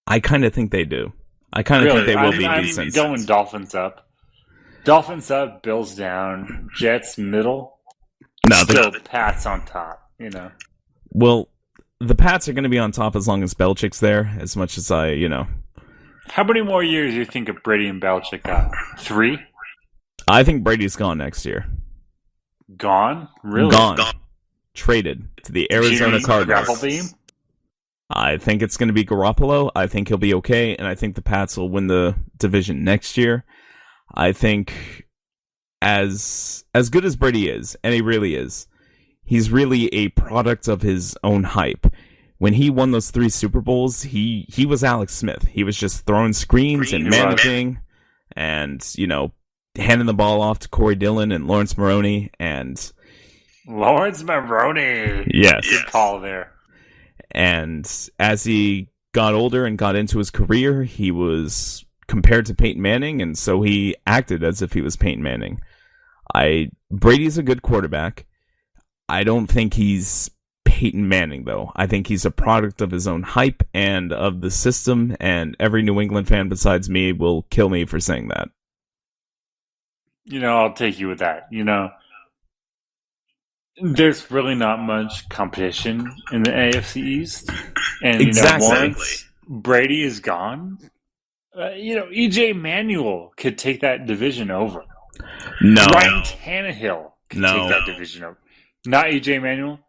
[SPEAKER 1] I kind of think they do. I kind of think they will be decent.
[SPEAKER 2] Going Dolphins up. Dolphins up, Bills down, Jets middle.
[SPEAKER 1] No,
[SPEAKER 2] still Pats on top,
[SPEAKER 1] Well, the Pats are going to be on top as long as Belichick's there, as much as
[SPEAKER 2] How many more years do you think of Brady and Belichick got? 3?
[SPEAKER 1] I think Brady's gone next year.
[SPEAKER 2] Gone? Really?
[SPEAKER 1] Gone. Traded to the Arizona Cardinals.
[SPEAKER 2] Grapple beam?
[SPEAKER 1] I think it's going to be Garoppolo. I think he'll be okay, and I think the Pats will win the division next year. I think as good as Brady is, and he really is, he's really a product of his own hype. When he won those 3 Super Bowls, he was Alex Smith. He was just throwing screens and managing and, handing the ball off to Corey Dillon and Lawrence Maroney. And
[SPEAKER 2] Lawrence Maroney!
[SPEAKER 1] Yes.
[SPEAKER 2] Good call there.
[SPEAKER 1] And as he got older and got into his career, he was compared to Peyton Manning, and so he acted as if he was Peyton Manning. Brady's a good quarterback. I don't think he's Peyton Manning, though. I think he's a product of his own hype and of the system, and every New England fan besides me will kill me for saying that.
[SPEAKER 2] I'll take you with that. There's really not much competition in the AFC East. And,
[SPEAKER 1] exactly.
[SPEAKER 2] Once Brady is gone, EJ Manuel could take that division over.
[SPEAKER 1] No.
[SPEAKER 2] Ryan Tannehill could take that division over. Not EJ Manuel?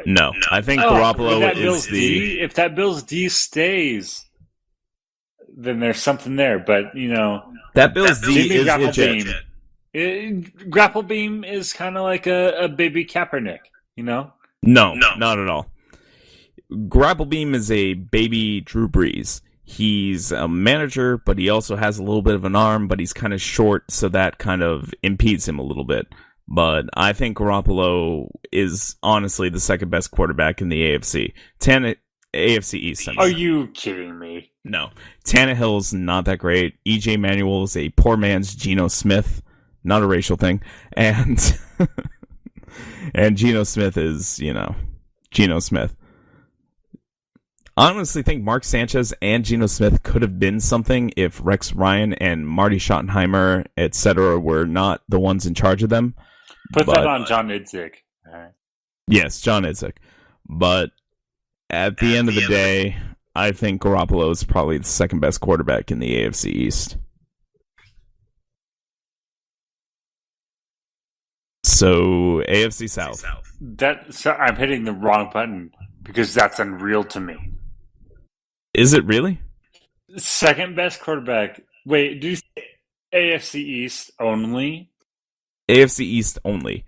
[SPEAKER 1] No. I think Garoppolo is
[SPEAKER 2] if that Bills D stays, then there's something there. But,
[SPEAKER 1] that Bills D is legit.
[SPEAKER 2] Grapple beam is kind of like a baby Kaepernick, No,
[SPEAKER 1] not at all. Grapple beam is a baby Drew Brees. He's a manager, but he also has a little bit of an arm, but he's kind of short, so that kind of impedes him a little bit. But I think Garoppolo is honestly the second best quarterback in the AFC. AFC East.
[SPEAKER 2] Are you kidding me?
[SPEAKER 1] No. Tannehill's not that great. EJ Manuel is a poor man's Geno Smith. Not a racial thing. And Geno Smith is, Geno Smith. I honestly think Mark Sanchez and Geno Smith could have been something if Rex Ryan and Marty Schottenheimer, etc., were not the ones in charge of them.
[SPEAKER 2] Put that on John Idzik. All right.
[SPEAKER 1] Yes, John Idzik. But at the end of the day, I think Garoppolo is probably the second best quarterback in the AFC East. So, AFC South.
[SPEAKER 2] I'm hitting the wrong button because that's unreal to me.
[SPEAKER 1] Is it really?
[SPEAKER 2] Second best quarterback. Wait, do you say AFC East only?
[SPEAKER 1] AFC East only.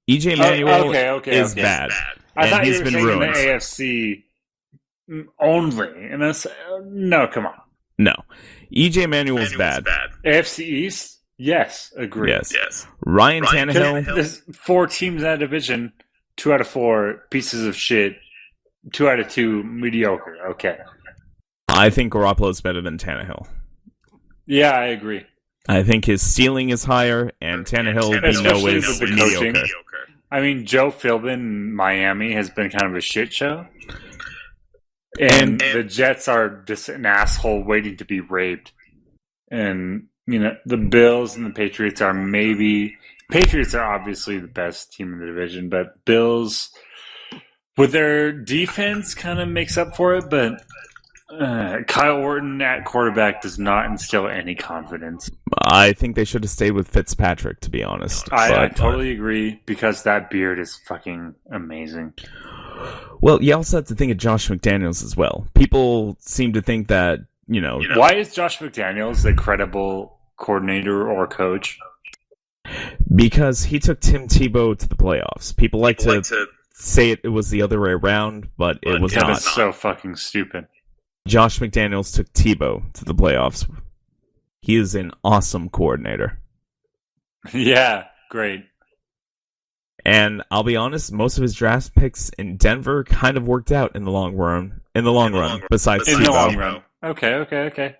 [SPEAKER 1] EJ Manuel is bad.
[SPEAKER 2] I thought
[SPEAKER 1] he's
[SPEAKER 2] you were
[SPEAKER 1] been
[SPEAKER 2] saying
[SPEAKER 1] ruined.
[SPEAKER 2] the AFC only. And that's, no, come on.
[SPEAKER 1] No. EJ Manuel's bad.
[SPEAKER 2] AFC East? Yes, agree.
[SPEAKER 1] Yes. Ryan Tannehill.
[SPEAKER 2] There's 4 teams in that division. 2 out of 4 pieces of shit. 2 out of 2 mediocre. Okay.
[SPEAKER 1] I think Garoppolo's better than Tannehill.
[SPEAKER 2] Yeah, I agree.
[SPEAKER 1] I think his ceiling is higher, and Tannehill is mediocre.
[SPEAKER 2] I mean, Joe Philbin in Miami has been kind of a shit show. And the Jets are just an asshole waiting to be raped. And, the Bills and the Patriots are Patriots are obviously the best team in the division, but Bills, with their defense, kind of makes up for it. But Kyle Orton at quarterback does not instill any confidence.
[SPEAKER 1] I think they should have stayed with Fitzpatrick, to be honest.
[SPEAKER 2] I totally agree, because that beard is fucking amazing.
[SPEAKER 1] Well, you also have to think of Josh McDaniels as well. People seem to think that,
[SPEAKER 2] Why is Josh McDaniels a credible coordinator or coach?
[SPEAKER 1] Because he took Tim Tebow to the playoffs. People like to say it was the other way around, but it was not.
[SPEAKER 2] That's so fucking stupid.
[SPEAKER 1] Josh McDaniels took Tebow to the playoffs. He is an awesome coordinator.
[SPEAKER 2] Yeah, great.
[SPEAKER 1] And I'll be honest, most of his draft picks in Denver kind of worked out in the long run. Besides Tebow.
[SPEAKER 2] In the long run. Okay.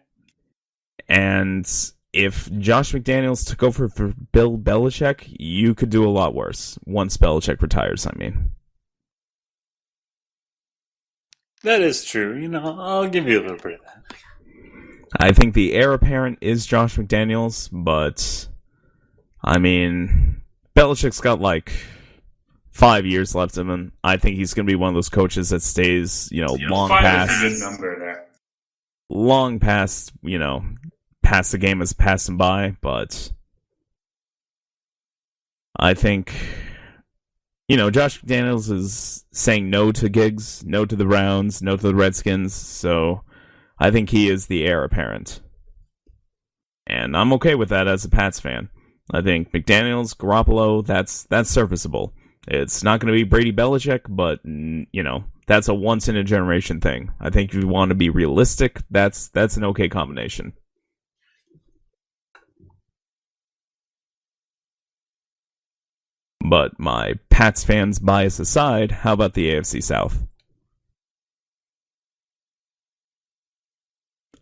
[SPEAKER 1] And if Josh McDaniels took over for Bill Belichick, you could do a lot worse. Once Belichick retires, I mean.
[SPEAKER 2] That is true. I'll give you a little bit of that.
[SPEAKER 1] I think the heir apparent is Josh McDaniels, but I mean, Belichick's got like 5 years left in him. I think he's going to be one of those coaches that stays, long past.
[SPEAKER 2] 5 is a good number there.
[SPEAKER 1] Long past, past the game as passing by, but I think, Josh McDaniels is saying no to Giggs, no to the Browns, no to the Redskins, so I think he is the heir apparent. And I'm okay with that as a Pats fan. I think McDaniels, Garoppolo, that's serviceable. It's not going to be Brady Belichick, but, that's a once-in-a-generation thing. I think if you want to be realistic, that's an okay combination. But my Pats fans bias aside, how about the AFC South?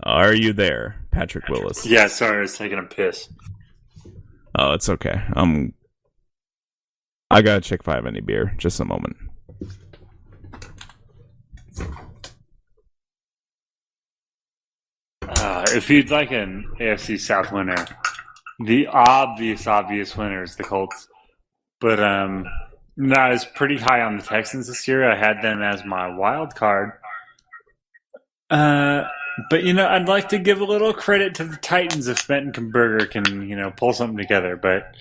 [SPEAKER 1] Are you there, Patrick Willis?
[SPEAKER 2] Yeah, sorry, I was taking a piss.
[SPEAKER 1] Oh, it's okay. I gotta check if I have any beer. Just a moment.
[SPEAKER 2] If you'd like an AFC South winner, the obvious winner is the Colts. But I was pretty high on the Texans this year. I had them as my wild card. But, I'd like to give a little credit to the Titans if Mettenberger can, pull something together. But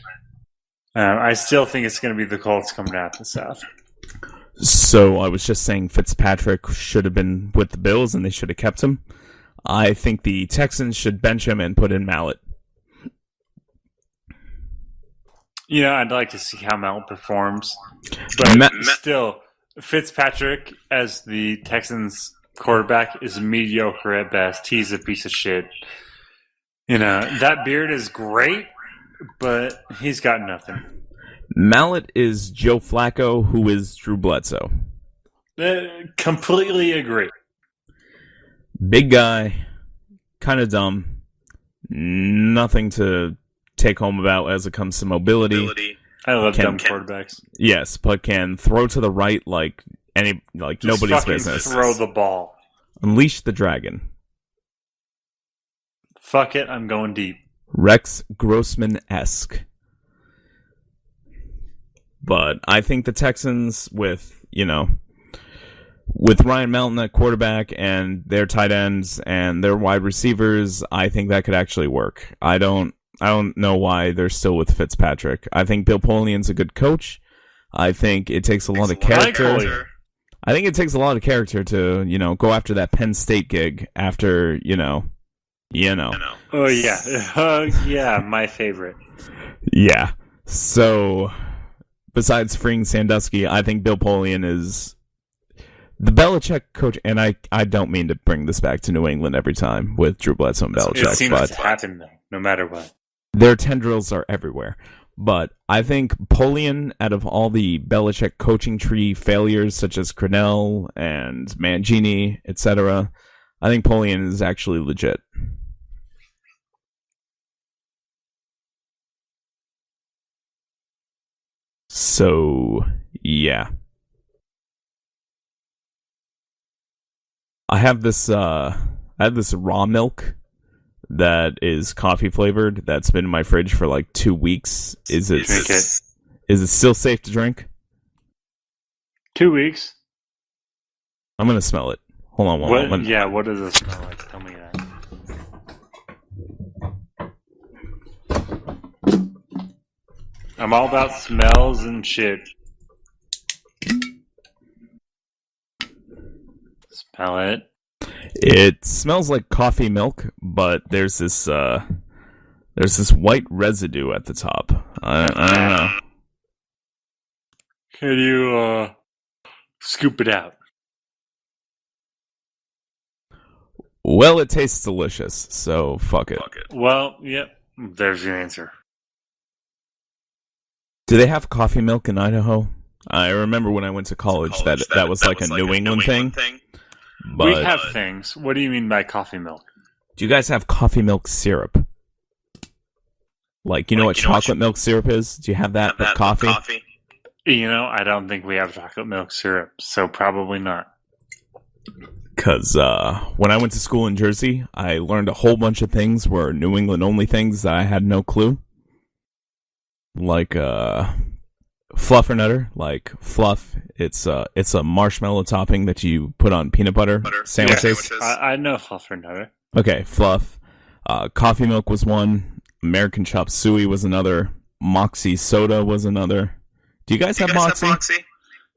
[SPEAKER 2] I still think it's going to be the Colts coming out the South.
[SPEAKER 1] So I was just saying Fitzpatrick should have been with the Bills and they should have kept him. I think the Texans should bench him and put in Mallett.
[SPEAKER 2] I'd like to see how Mallett performs. But still, Fitzpatrick as the Texans quarterback is mediocre at best. He's a piece of shit. That beard is great, but he's got nothing.
[SPEAKER 1] Mallett is Joe Flacco, who is Drew Bledsoe.
[SPEAKER 2] Completely agree.
[SPEAKER 1] Big guy, kind of dumb, nothing to take home about as it comes to mobility.
[SPEAKER 2] I love dumb quarterbacks.
[SPEAKER 1] Yes, but can throw to the right like nobody's business.
[SPEAKER 2] Throw the ball.
[SPEAKER 1] Unleash the dragon.
[SPEAKER 2] Fuck it, I'm going deep.
[SPEAKER 1] Rex Grossman-esque. But I think the Texans with Ryan Melton at quarterback and their tight ends and their wide receivers, I think that could actually work. I don't know why they're still with Fitzpatrick. I think Bill Polian's a good coach. I think it takes a lot of character. I think it takes a lot of character to, go after that Penn State gig after,
[SPEAKER 2] Oh, yeah. Yeah, my favorite.
[SPEAKER 1] Yeah. So, besides freeing Sandusky, I think Bill Polian is the Belichick coach, and I don't mean to bring this back to New England every time with Drew Bledsoe and Belichick.
[SPEAKER 2] It seems to happen, though, no matter what.
[SPEAKER 1] Their tendrils are everywhere. But I think Polian, out of all the Belichick coaching tree failures, such as Crennel and Mangini, etc., I think Polian is actually legit. So, yeah. I have this raw milk that is coffee flavored that's been in my fridge for like 2 weeks. Is it still safe to drink?
[SPEAKER 2] 2 weeks.
[SPEAKER 1] I'm gonna smell it. Hold on one moment.
[SPEAKER 2] Yeah, what does it smell like? Tell me that. I'm all about smells and shit. Smell it.
[SPEAKER 1] It smells like coffee milk, but there's this white residue at the top. I don't know.
[SPEAKER 2] Can you scoop it out?
[SPEAKER 1] Well, it tastes delicious, so fuck it.
[SPEAKER 2] Well, yep. There's your answer.
[SPEAKER 1] Do they have coffee milk in Idaho? I remember when I went to college that was like a New England thing. But
[SPEAKER 2] we have things. What do you mean by coffee milk?
[SPEAKER 1] Do you guys have coffee milk syrup? Like, you know what chocolate milk syrup is? Do you have that with coffee?
[SPEAKER 2] I don't think we have chocolate milk syrup, so probably not.
[SPEAKER 1] Because when I went to school in Jersey, I learned a whole bunch of things were New England only things that I had no clue. Like Fluffernutter, like fluff. It's a marshmallow topping that you put on peanut butter sandwiches.
[SPEAKER 2] Yeah, I know Fluffernutter.
[SPEAKER 1] Okay, fluff. Coffee milk was one. American chop suey was another. Moxie soda was another. Do you guys have Moxie?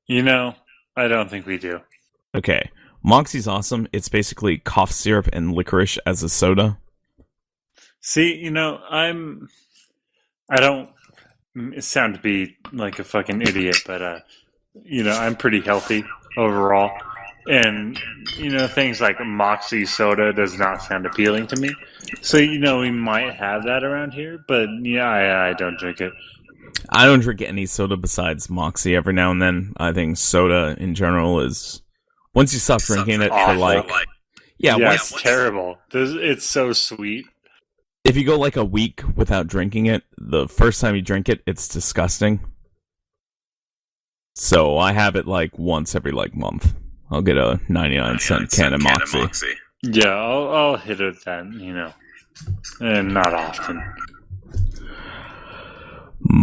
[SPEAKER 2] I don't think we do.
[SPEAKER 1] Okay. Moxie's awesome. It's basically cough syrup and licorice as a soda.
[SPEAKER 2] See, I don't sound to be like a fucking idiot, but, I'm pretty healthy overall. And, things like Moxie soda does not sound appealing to me. So, we might have that around here, but, I don't drink it.
[SPEAKER 1] I don't drink any soda besides Moxie every now and then. I think soda in general is... Once you stop drinking it for like... Yeah,
[SPEAKER 2] it's terrible. It's so sweet.
[SPEAKER 1] If you go like a week without drinking it, the first time you drink it, it's disgusting. So I have it like once every like month. I'll get a 99-cent can of Moxie.
[SPEAKER 2] Yeah, I'll hit it then, and not often.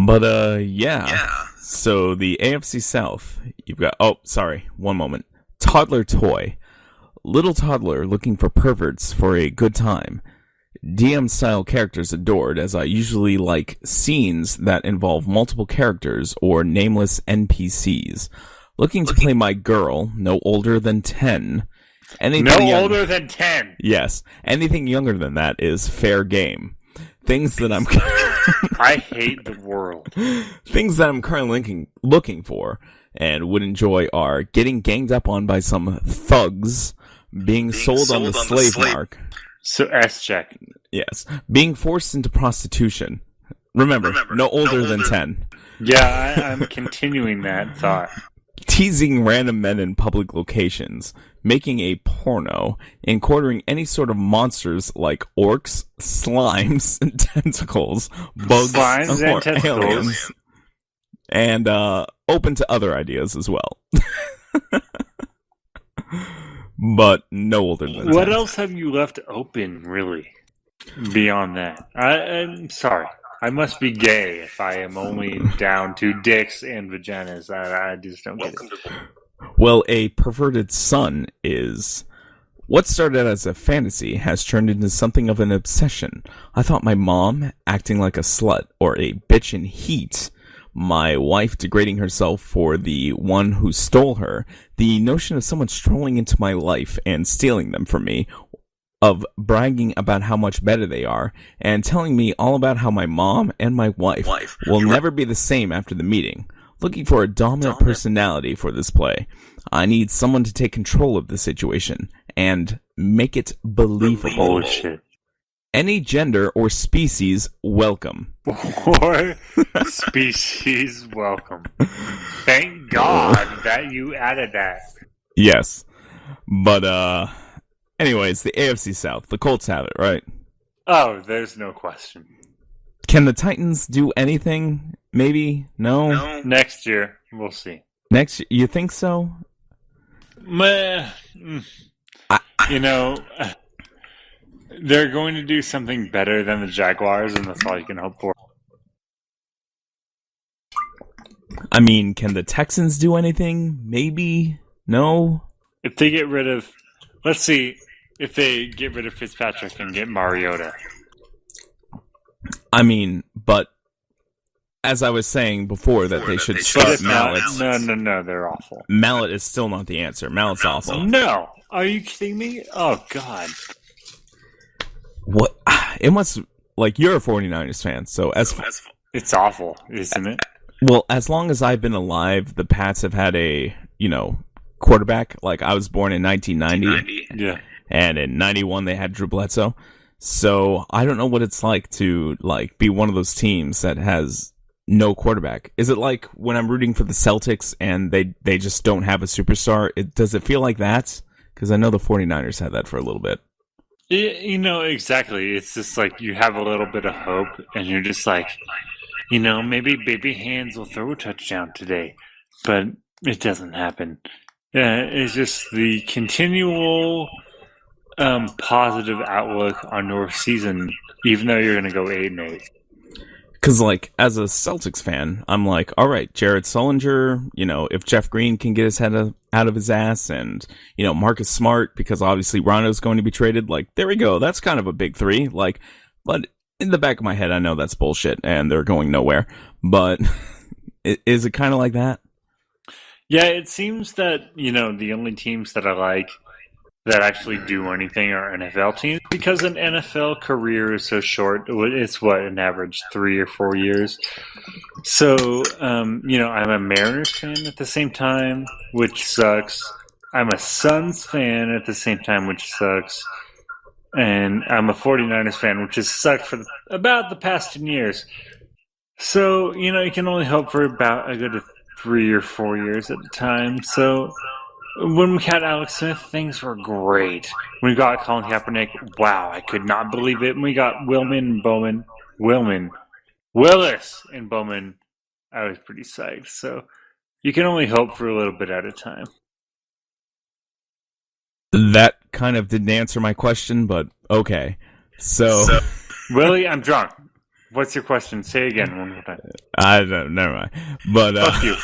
[SPEAKER 1] But yeah. So the AFC South, you've got... Oh, sorry, one moment. Toddler toy. Little toddler looking for perverts for a good time. DM-style characters adored, as I usually like scenes that involve multiple characters or nameless NPCs. Looking to play my girl, no older than 10.
[SPEAKER 2] Older than 10?
[SPEAKER 1] Yes. Anything younger than that is fair game. Things that I'm...
[SPEAKER 2] I hate the world.
[SPEAKER 1] Things that I'm currently looking for and would enjoy are getting ganged up on by some thugs, being sold on the slave mark.
[SPEAKER 2] So S-check.
[SPEAKER 1] Yes. Being forced into prostitution. Remember, no older than 10.
[SPEAKER 2] Yeah, I'm continuing that thought.
[SPEAKER 1] Teasing random men in public locations. Making a porno. And quartering any sort of monsters like orcs, slimes, and tentacles. Bugs,
[SPEAKER 2] slimes and tentacles.
[SPEAKER 1] Aliens. And open to other ideas as well. But no older than 10.
[SPEAKER 2] What else have you left open, really, beyond that? I'm sorry. I must be gay if I am only down to dicks and vaginas. I just don't get it.
[SPEAKER 1] Well, a perverted son is... What started as a fantasy has turned into something of an obsession. I thought my mom acting like a slut or a bitch in heat, my wife degrading herself for the one who stole her, the notion of someone strolling into my life and stealing them from me, of bragging about how much better they are, and telling me all about how my mom and my wife will never be the same after the meeting. Looking for a dominant personality for this play. I need someone to take control of the situation and make it believable.
[SPEAKER 2] Bullshit.
[SPEAKER 1] Any gender or species, welcome.
[SPEAKER 2] Or species, welcome. Thank God that you added that.
[SPEAKER 1] Yes. But, anyways, the AFC South. The Colts have it, right?
[SPEAKER 2] Oh, there's no question.
[SPEAKER 1] Can the Titans do anything? Maybe? No?
[SPEAKER 2] Next year, we'll see.
[SPEAKER 1] Next year? You think so?
[SPEAKER 2] They're going to do something better than the Jaguars, and that's all you can hope for.
[SPEAKER 1] I mean, can the Texans do anything? Maybe? No?
[SPEAKER 2] If they get rid of Let's see if they get rid of Fitzpatrick and get Mariota.
[SPEAKER 1] I mean, but as I was saying before, that they should start Mallet.
[SPEAKER 2] No, they're awful.
[SPEAKER 1] Mallet is still not the answer. Mallet's awful.
[SPEAKER 2] No, are you kidding me? Oh God.
[SPEAKER 1] What? It must, like, you're a 49ers fan, so
[SPEAKER 2] it's awful, isn't it?
[SPEAKER 1] Well, as long as I've been alive, the Pats have had a, quarterback. Like, I was born in 1990.
[SPEAKER 2] Yeah.
[SPEAKER 1] And in 91, they had Drew Bledsoe. So I don't know what it's like to, be one of those teams that has no quarterback. Is it like when I'm rooting for the Celtics and they just don't have a superstar? Does it feel like that? Because I know the 49ers had that for a little bit.
[SPEAKER 2] Exactly. It's just like you have a little bit of hope, and you're just like, maybe Baby Hands will throw a touchdown today, but it doesn't happen. It's just the continual positive outlook on your season, even though you're going to go 8-8.
[SPEAKER 1] Because, as a Celtics fan, I'm like, all right, Jared Sullinger, if Jeff Green can get his head out of his ass, and, Marcus Smart, because obviously Rondo's going to be traded, there we go. That's kind of a big three. But in the back of my head, I know that's bullshit, and they're going nowhere. But is it kind of like that?
[SPEAKER 2] Yeah, it seems that, the only teams that I like that actually do anything are NFL teams, because an NFL career is so short. It's an average 3 or 4 years. So, I'm a Mariners fan at the same time, which sucks. I'm a Suns fan at the same time, which sucks. And I'm a 49ers fan, which has sucked for about the past 10 years. So, you can only hope for about a good 3 or 4 years at a time. So when we had Alex Smith, things were great. When we got Colin Kaepernick, wow, I could not believe it. When we got Willis and Bowman, I was pretty psyched. So you can only hope for a little bit at a time.
[SPEAKER 1] That kind of didn't answer my question, but okay. So
[SPEAKER 2] Willie, I'm drunk. What's your question? Say it again one more time.
[SPEAKER 1] I don't. Never mind. But
[SPEAKER 2] fuck you.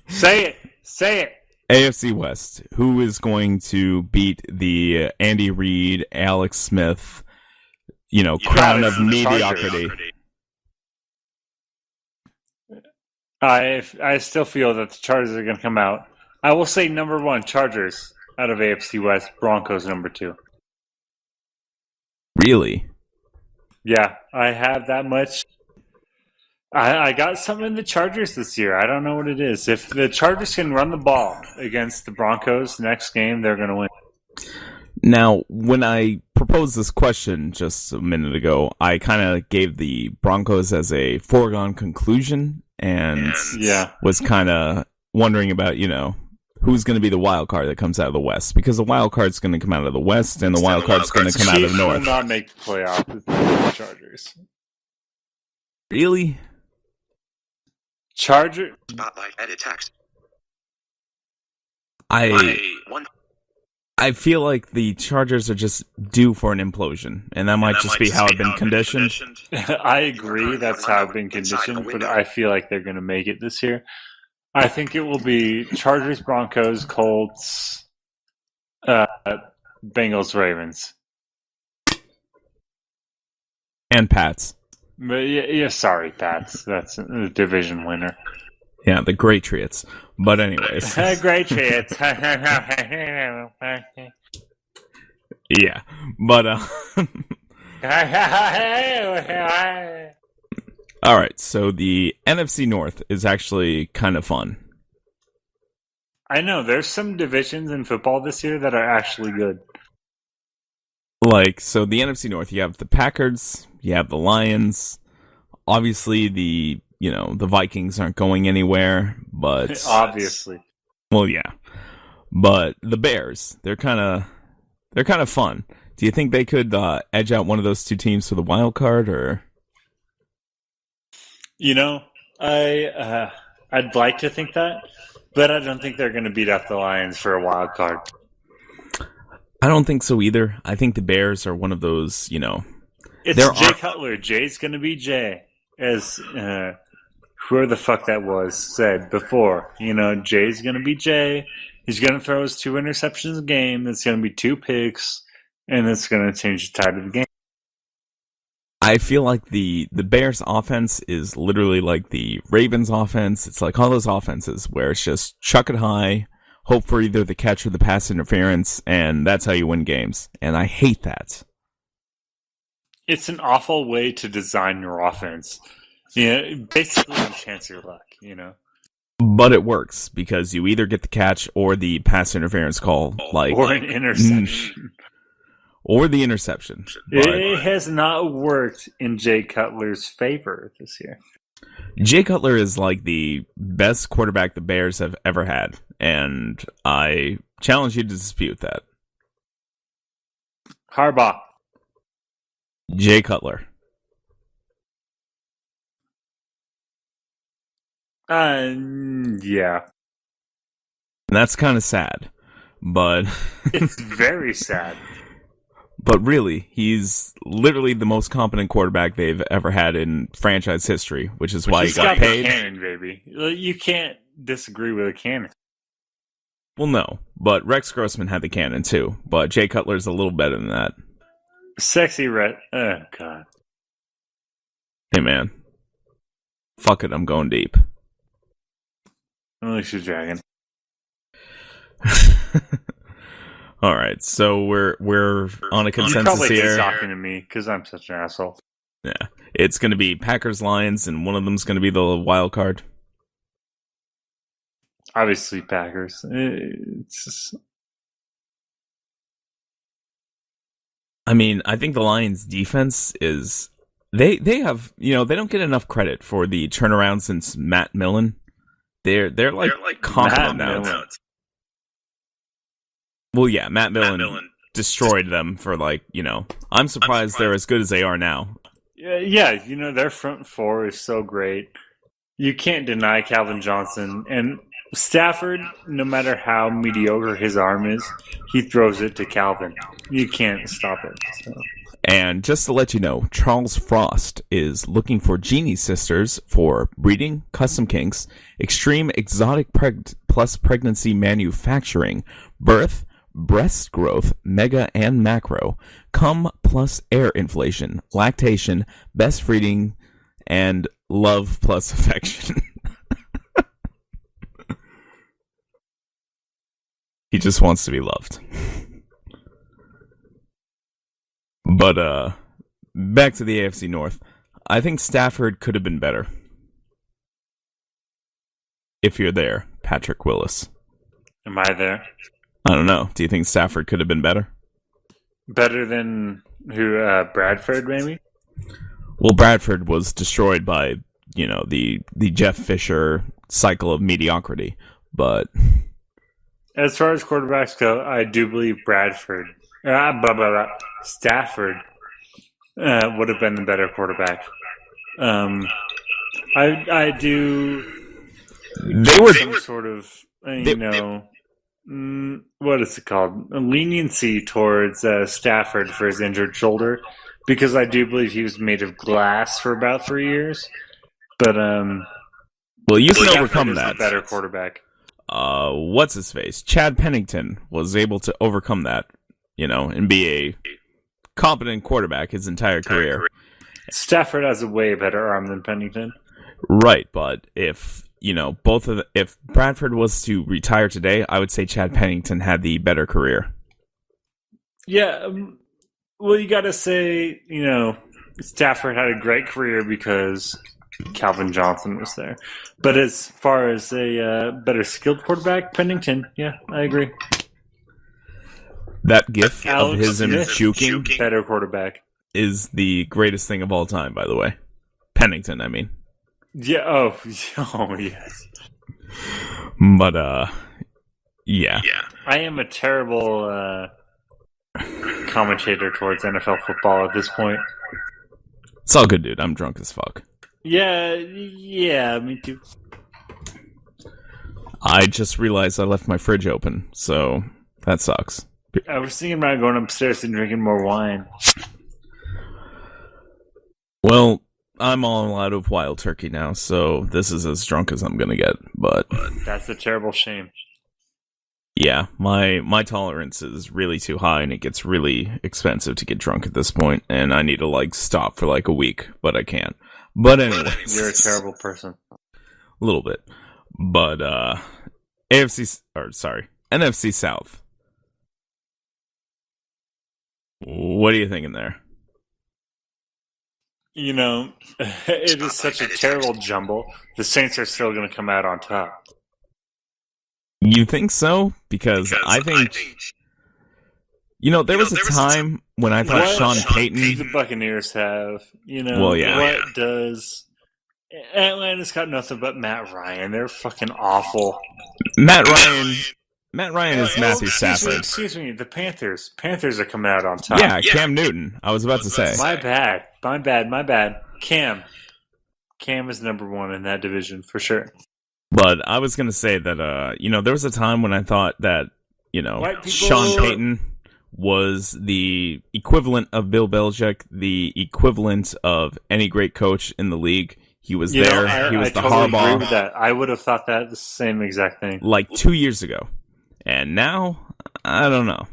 [SPEAKER 2] Say it.
[SPEAKER 1] AFC West. Who is going to beat the Andy Reid, Alex Smith, crown of mediocrity?
[SPEAKER 2] I still feel that the Chargers are going to come out. I will say number 1, Chargers out of AFC West. Broncos number 2.
[SPEAKER 1] Really?
[SPEAKER 2] Yeah, I have that much. I got something in the Chargers this year. I don't know what it is. If the Chargers can run the ball against the Broncos next game, they're going to win.
[SPEAKER 1] Now, when I proposed this question just a minute ago, I kind of gave the Broncos as a foregone conclusion and was kind of wondering about, who's going to be the wild card that comes out of the West, because the wild card's going to come out of the West and the wild card's going to come out of the North.
[SPEAKER 2] Chiefs will not make the playoffs with the Chargers.
[SPEAKER 1] Really?
[SPEAKER 2] Charger.
[SPEAKER 3] Spotlight edit text.
[SPEAKER 1] I feel like the Chargers are just due for an implosion, and that might just be how I've been conditioned.
[SPEAKER 2] I agree, that's how I've been conditioned, but I feel like they're going to make it this year. I think it will be Chargers, Broncos, Colts, Bengals, Ravens.
[SPEAKER 1] And Pats.
[SPEAKER 2] But yeah, sorry, Pats. That's a division winner.
[SPEAKER 1] Yeah, the Great Triots. But anyways.
[SPEAKER 2] Great Triots.
[SPEAKER 1] Yeah. But, all right, so the NFC North is actually kind of fun.
[SPEAKER 2] I know, there's some divisions in football this year that are actually good.
[SPEAKER 1] So the NFC North, you have the Packers, you have the Lions. Obviously, the Vikings aren't going anywhere, but...
[SPEAKER 2] Obviously.
[SPEAKER 1] Well, yeah. But the Bears, they're kind of fun. Do you think they could edge out one of those two teams for the wild card, or...
[SPEAKER 2] I'd like to think that, but I don't think they're going to beat up the Lions for a wild card.
[SPEAKER 1] I don't think so either. I think the Bears are one of those,
[SPEAKER 2] It's Jay Cutler. Jay's going to be Jay. As whoever the fuck that was said before, Jay's going to be Jay. He's going to throw his 2 interceptions a game. It's going to be 2 picks, and it's going to change the tide of the game.
[SPEAKER 1] I feel like the Bears offense is literally like the Ravens offense. It's like all those offenses where it's just chuck it high, hope for either the catch or the pass interference, and that's how you win games. And I hate that.
[SPEAKER 2] It's an awful way to design your offense. Basically a chance your luck,
[SPEAKER 1] But it works because you either get the catch or the pass interference call,
[SPEAKER 2] or an interception.
[SPEAKER 1] Or the interception.
[SPEAKER 2] It has not worked in Jay Cutler's favor this year.
[SPEAKER 1] Jay Cutler is like the best quarterback the Bears have ever had, and I challenge you to dispute that.
[SPEAKER 2] Harbaugh.
[SPEAKER 1] Jay Cutler.
[SPEAKER 2] Yeah.
[SPEAKER 1] And that's kind of sad, but...
[SPEAKER 2] It's very sad.
[SPEAKER 1] But really, he's literally the most competent quarterback they've ever had in franchise history, which is why he got paid.
[SPEAKER 2] The cannon, baby. You can't disagree with a cannon.
[SPEAKER 1] Well, no, but Rex Grossman had the cannon too, but Jay Cutler's a little better than that.
[SPEAKER 2] Sexy Red. Oh, God.
[SPEAKER 1] Hey, man. Fuck it, I'm going deep.
[SPEAKER 2] Unleash the dragon.
[SPEAKER 1] All right, so we're on a consensus here.
[SPEAKER 2] You're probably talking to me because I'm such an asshole.
[SPEAKER 1] Yeah, it's going to be Packers Lions, and one of them's going to be the wild card.
[SPEAKER 2] Obviously, Packers.
[SPEAKER 1] I mean, I think the Lions' defense is they have they don't get enough credit for the turnaround since Matt Millen. They're like confident now. Well, yeah, Matt Millen destroyed them for I'm surprised they're as good as they are now.
[SPEAKER 2] Yeah, their front four is so great. You can't deny Calvin Johnson. And Stafford, no matter how mediocre his arm is, he throws it to Calvin. You can't stop it. So.
[SPEAKER 1] And just to let you know, Charles Frost is looking for Genie Sisters for breeding, custom kinks, extreme exotic plus pregnancy manufacturing, birth, breast growth, mega and macro, cum plus air inflation, lactation, best feeding, and love plus affection. He just wants to be loved. But, back to the AFC North. I think Stafford could have been better. If you're there, Patrick Willis.
[SPEAKER 2] Am I there?
[SPEAKER 1] I don't know. Do you think Stafford could have been better?
[SPEAKER 2] Better than who? Bradford, maybe?
[SPEAKER 1] Well, Bradford was destroyed by, the Jeff Fisher cycle of mediocrity. But
[SPEAKER 2] as far as quarterbacks go, I do believe Stafford would have been the better quarterback. I do.
[SPEAKER 1] They were
[SPEAKER 2] some sort of what is it called? A leniency towards Stafford for his injured shoulder, because I do believe he was made of glass for about 3 years. But
[SPEAKER 1] well, you can overcome that.
[SPEAKER 2] Better quarterback.
[SPEAKER 1] What's his face? Chad Pennington was able to overcome that, and be a competent quarterback his entire career.
[SPEAKER 2] Stafford has a way better arm than Pennington.
[SPEAKER 1] Right, but if if Bradford was to retire today, I would say Chad Pennington had the better career.
[SPEAKER 2] Yeah, well, you got to say, Stafford had a great career because Calvin Johnson was there. But as far as a better skilled quarterback, Pennington, yeah, I agree.
[SPEAKER 1] That gif
[SPEAKER 2] Alex
[SPEAKER 1] of his
[SPEAKER 2] Smith,
[SPEAKER 1] juking
[SPEAKER 2] better quarterback
[SPEAKER 1] is the greatest thing of all time, by the way. Pennington, I mean.
[SPEAKER 2] Yeah, oh yes.
[SPEAKER 1] But, yeah.
[SPEAKER 2] I am a terrible commentator towards NFL football at this point.
[SPEAKER 1] It's all good, dude. I'm drunk as fuck.
[SPEAKER 2] Yeah, me too.
[SPEAKER 1] I just realized I left my fridge open, so that sucks.
[SPEAKER 2] I was thinking about going upstairs and drinking more wine.
[SPEAKER 1] Well, I'm all out of Wild Turkey now, so this is as drunk as I'm gonna get. But
[SPEAKER 2] that's a terrible shame.
[SPEAKER 1] Yeah, my tolerance is really too high, and it gets really expensive to get drunk at this point, and I need to stop for a week, but I can't. But anyways,
[SPEAKER 2] you're a terrible person.
[SPEAKER 1] A little bit, but NFC South. What are you thinking there?
[SPEAKER 2] It is such a terrible jumble. The Saints are still going to come out on top.
[SPEAKER 1] You think so? Because I think... there was a time when I thought Sean Payton...
[SPEAKER 2] The Buccaneers have,
[SPEAKER 1] Well, yeah.
[SPEAKER 2] What does... Atlanta's got nothing but Matt Ryan. They're fucking awful.
[SPEAKER 1] Matt Ryan is Matthew Stafford.
[SPEAKER 2] Excuse me, the Panthers. Panthers are coming out on top.
[SPEAKER 1] Yeah, Cam Newton. I was about to say.
[SPEAKER 2] My bad. Cam is number one in that division, for sure.
[SPEAKER 1] But I was going to say that, there was a time when I thought that, Sean Payton was the equivalent of Bill Belichick, the equivalent of any great coach in the league. He was there. He was the
[SPEAKER 2] totally
[SPEAKER 1] Harbaugh.
[SPEAKER 2] Agree with that. I would have thought that the same exact thing.
[SPEAKER 1] 2 years ago. And now, I don't know.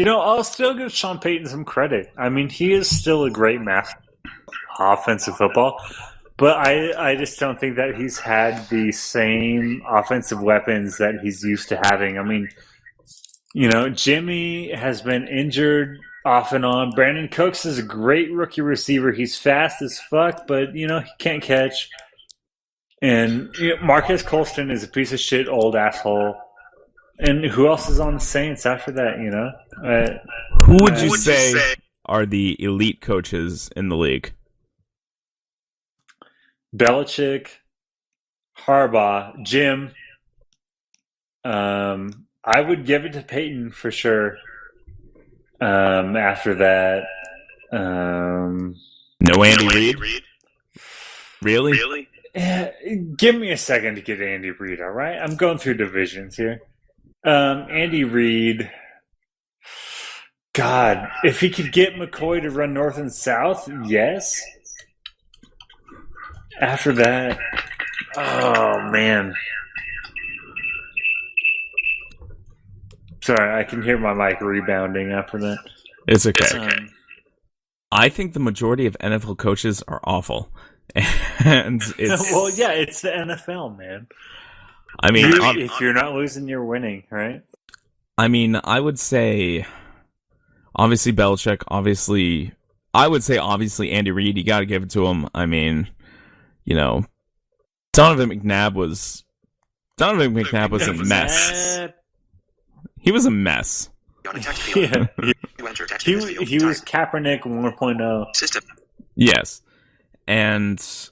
[SPEAKER 2] I'll still give Sean Payton some credit. I mean, he is still a great master of offensive football. But I just don't think that he's had the same offensive weapons that he's used to having. I mean, Jimmy has been injured off and on. Brandon Cooks is a great rookie receiver. He's fast as fuck, but, he can't catch. And Marquez Colston is a piece of shit old asshole. And who else is on the Saints after that,
[SPEAKER 1] Who would you say are the elite coaches in the league?
[SPEAKER 2] Belichick, Harbaugh, Jim. I would give it to Peyton for sure. After that,
[SPEAKER 1] no Andy Reid? Really?
[SPEAKER 2] Give me a second to get Andy Reid, all right? I'm going through divisions here. Andy Reid, God, if he could get McCoy to run north and south, yes. After that, oh, man. Sorry, I can hear my mic rebounding after that.
[SPEAKER 1] It's okay. I think the majority of NFL coaches are awful. And it's...
[SPEAKER 2] Well, yeah, it's the NFL, man.
[SPEAKER 1] I mean...
[SPEAKER 2] if you're not losing, you're winning, right?
[SPEAKER 1] I mean, I would say... Obviously, Belichick. Obviously... I would say, obviously, Andy Reid. You gotta give it to him. I mean... Donovan McNabb was a mess. He was a mess.
[SPEAKER 2] Yeah. He was Kaepernick 1.0.
[SPEAKER 1] Yes. And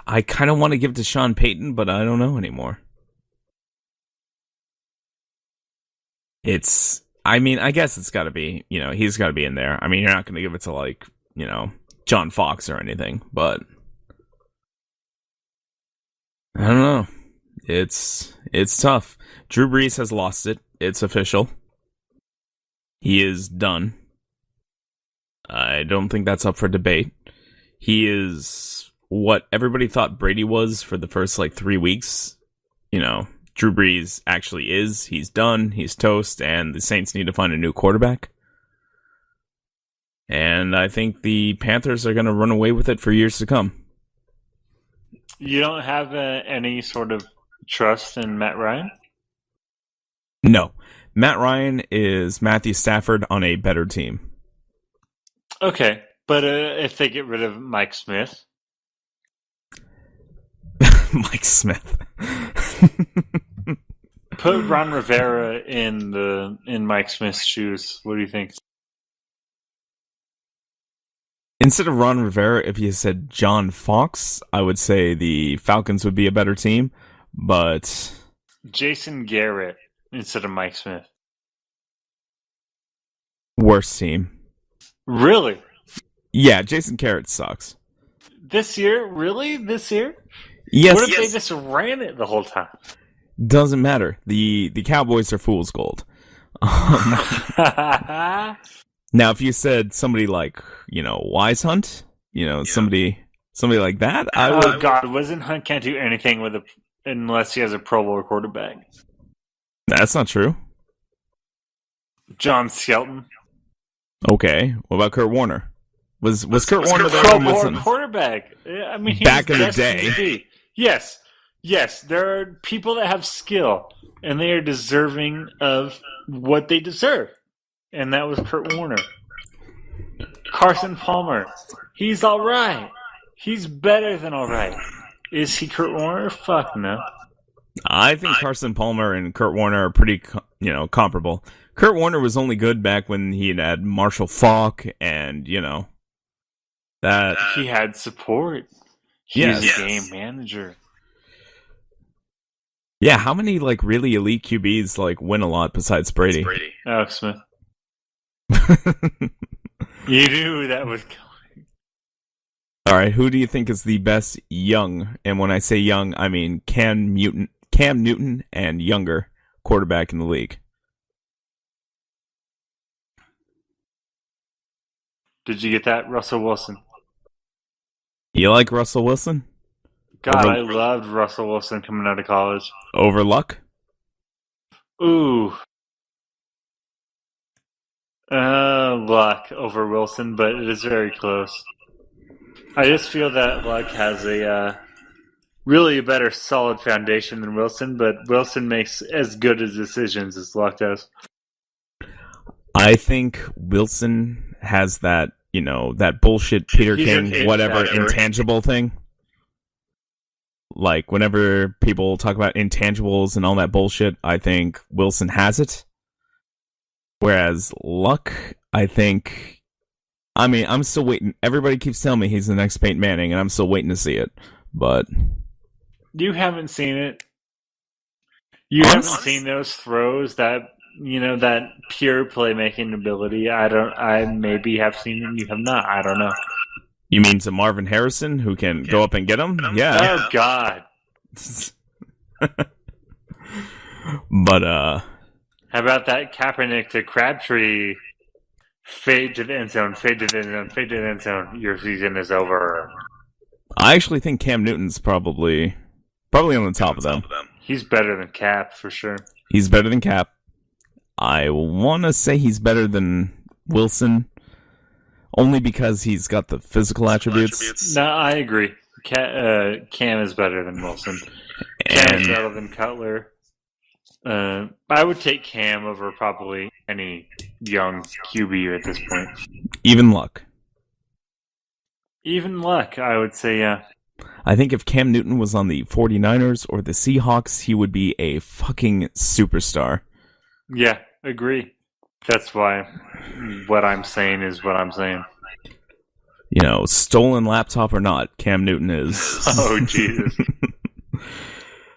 [SPEAKER 1] I kind of want to give it to Sean Payton, but I don't know anymore. I guess it's got to be, he's got to be in there. I mean, you're not going to give it to John Fox or anything, but I don't know. It's tough. Drew Brees has lost it. It's official. He is done. I don't think that's up for debate. He is what everybody thought Brady was for the first 3 weeks. Drew Brees actually is. He's done. He's toast. And the Saints need to find a new quarterback. And I think the Panthers are going to run away with it for years to come.
[SPEAKER 2] You don't have any sort of trust in Matt Ryan?
[SPEAKER 1] No. Matt Ryan is Matthew Stafford on a better team.
[SPEAKER 2] Okay. But if they get rid of Mike Smith?
[SPEAKER 1] Mike Smith.
[SPEAKER 2] Put Ron Rivera in Mike Smith's shoes. What do you think?
[SPEAKER 1] Instead of Ron Rivera, if you said John Fox, I would say the Falcons would be a better team, but...
[SPEAKER 2] Jason Garrett instead of Mike Smith.
[SPEAKER 1] Worst team.
[SPEAKER 2] Really?
[SPEAKER 1] Yeah, Jason Garrett sucks.
[SPEAKER 2] This year? Really? This year?
[SPEAKER 1] Yes.
[SPEAKER 2] What if they just ran it the whole time?
[SPEAKER 1] Doesn't matter. The Cowboys are fool's gold. Now, if you said somebody like, Wise Hunt, somebody like that, I would.
[SPEAKER 2] Oh God, Wizen Hunt can't do anything unless he has a Pro Bowl quarterback.
[SPEAKER 1] That's not true.
[SPEAKER 2] John Skelton.
[SPEAKER 1] Okay, what about Kurt Warner? Was Kurt Warner the
[SPEAKER 2] Pro Bowl quarterback? I mean,
[SPEAKER 1] back in the day.
[SPEAKER 2] Yes, there are people that have skill, and they are deserving of what they deserve, and that was Kurt Warner. Carson Palmer, he's all right. He's better than all right. Is he Kurt Warner? Fuck no.
[SPEAKER 1] I think Carson Palmer and Kurt Warner are pretty, comparable. Kurt Warner was only good back when he had Marshall Faulk and, that...
[SPEAKER 2] He had support. He's a game manager.
[SPEAKER 1] Yeah, how many, really elite QBs, win a lot besides Brady?
[SPEAKER 2] Alex Smith. You knew that was coming.
[SPEAKER 1] All right, who do you think is the best young, and when I say young, I mean Cam Newton and younger quarterback in the league?
[SPEAKER 2] Did you get that? Russell Wilson.
[SPEAKER 1] You like Russell Wilson?
[SPEAKER 2] God, I loved Russell Wilson coming out of college.
[SPEAKER 1] Over Luck?
[SPEAKER 2] Ooh. Luck over Wilson, but it is very close. I just feel that Luck has a really a better solid foundation than Wilson, but Wilson makes as good as decisions as Luck does.
[SPEAKER 1] I think Wilson has that, that bullshit Peter King, whatever, intangible thing. Whenever people talk about intangibles and all that bullshit, I think Wilson has it. Whereas Luck, I think... I'm still waiting. Everybody keeps telling me he's the next Peyton Manning, and I'm still waiting to see it. But...
[SPEAKER 2] You haven't seen it. You haven't seen those throws that... that pure playmaking ability. I maybe have seen them. You have not. I don't know.
[SPEAKER 1] You mean to Marvin Harrison, who can go up and get him? Yeah.
[SPEAKER 2] Oh, God.
[SPEAKER 1] But,
[SPEAKER 2] how about that Kaepernick to Crabtree fade to the end zone, fade to the end zone, fade to the end zone. Your season is over.
[SPEAKER 1] I actually think Cam Newton's probably on the top of them.
[SPEAKER 2] He's better than Cap, for sure.
[SPEAKER 1] He's better than Cap. I want to say he's better than Wilson, only because he's got the physical attributes.
[SPEAKER 2] No, I agree. Cam is better than Wilson. Cam is better than Cutler. I would take Cam over probably any young QB at this point.
[SPEAKER 1] Even Luck.
[SPEAKER 2] Even Luck, I would say, yeah.
[SPEAKER 1] I think if Cam Newton was on the 49ers or the Seahawks, he would be a fucking superstar.
[SPEAKER 2] Yeah, agree. That's why what I'm saying is what I'm saying.
[SPEAKER 1] Stolen laptop or not, Cam Newton is.
[SPEAKER 2] Oh, Jesus.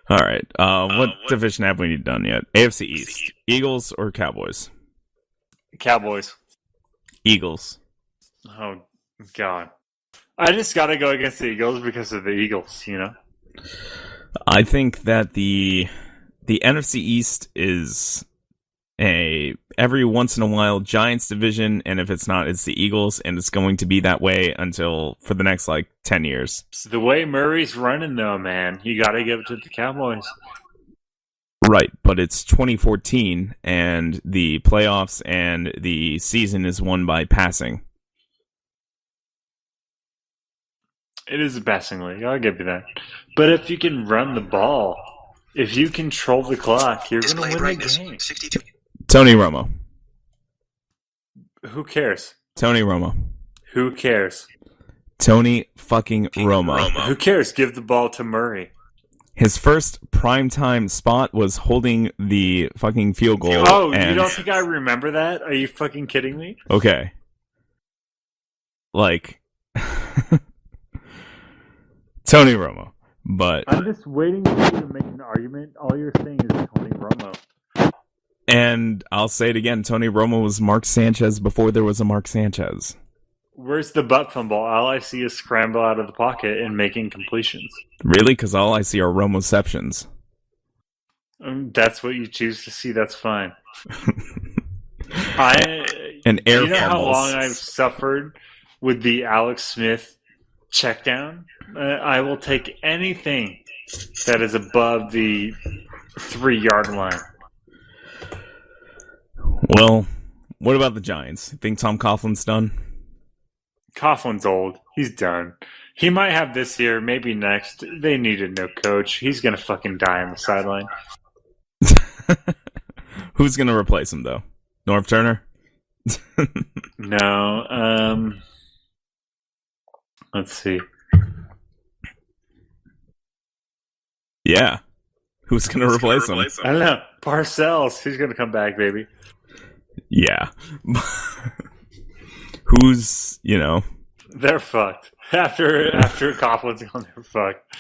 [SPEAKER 1] All right. What division have we done yet? AFC East. Eagles or Cowboys?
[SPEAKER 2] Cowboys.
[SPEAKER 1] Eagles.
[SPEAKER 2] Oh, God. I just got to go against the Eagles because of the Eagles,
[SPEAKER 1] I think that the NFC East is a every once in a while Giants division, and if it's not, it's the Eagles, and it's going to be that way for the next 10 years.
[SPEAKER 2] The way Murray's running, though, man, you got to give it to the Cowboys.
[SPEAKER 1] Right, but it's 2014, and the playoffs and the season is won by passing.
[SPEAKER 2] It is a passing league, I'll give you that. But if you can run the ball, if you control the clock, you're going to win the game.
[SPEAKER 3] 62.
[SPEAKER 1] Tony Romo.
[SPEAKER 2] Who cares?
[SPEAKER 1] Tony Romo.
[SPEAKER 2] Who cares?
[SPEAKER 1] Tony fucking Romo.
[SPEAKER 2] Who cares? Give the ball to Murray.
[SPEAKER 1] His first primetime spot was holding the fucking field goal.
[SPEAKER 2] Oh, you don't think I remember that? Are you fucking kidding me?
[SPEAKER 1] Okay. Tony Romo. But
[SPEAKER 2] I'm just waiting for you to make an argument. All you're saying is Tony Romo.
[SPEAKER 1] And I'll say it again, Tony Romo was Mark Sanchez before there was a Mark Sanchez.
[SPEAKER 2] Where's the butt fumble? All I see is scramble out of the pocket and making completions.
[SPEAKER 1] Really? Because all I see are Romoceptions.
[SPEAKER 2] That's what you choose to see. That's fine.
[SPEAKER 1] And air
[SPEAKER 2] you know how
[SPEAKER 1] fumbles.
[SPEAKER 2] long I've suffered with the Alex Smith check down? I will take anything that is above the 3-yard line.
[SPEAKER 1] Well, what about the Giants? Think Tom Coughlin's done?
[SPEAKER 2] Coughlin's old. He's done. He might have this year, maybe next. They need a new coach. He's going to fucking die on the sideline.
[SPEAKER 1] Who's going to replace him, though? Norv Turner?
[SPEAKER 2] No. Let's see.
[SPEAKER 1] Yeah. Who's going to replace him?
[SPEAKER 2] I don't know. Parcells. He's going to come back, baby.
[SPEAKER 1] Yeah. Who's,
[SPEAKER 2] They're fucked. After Coughlin's gone, they're fucked.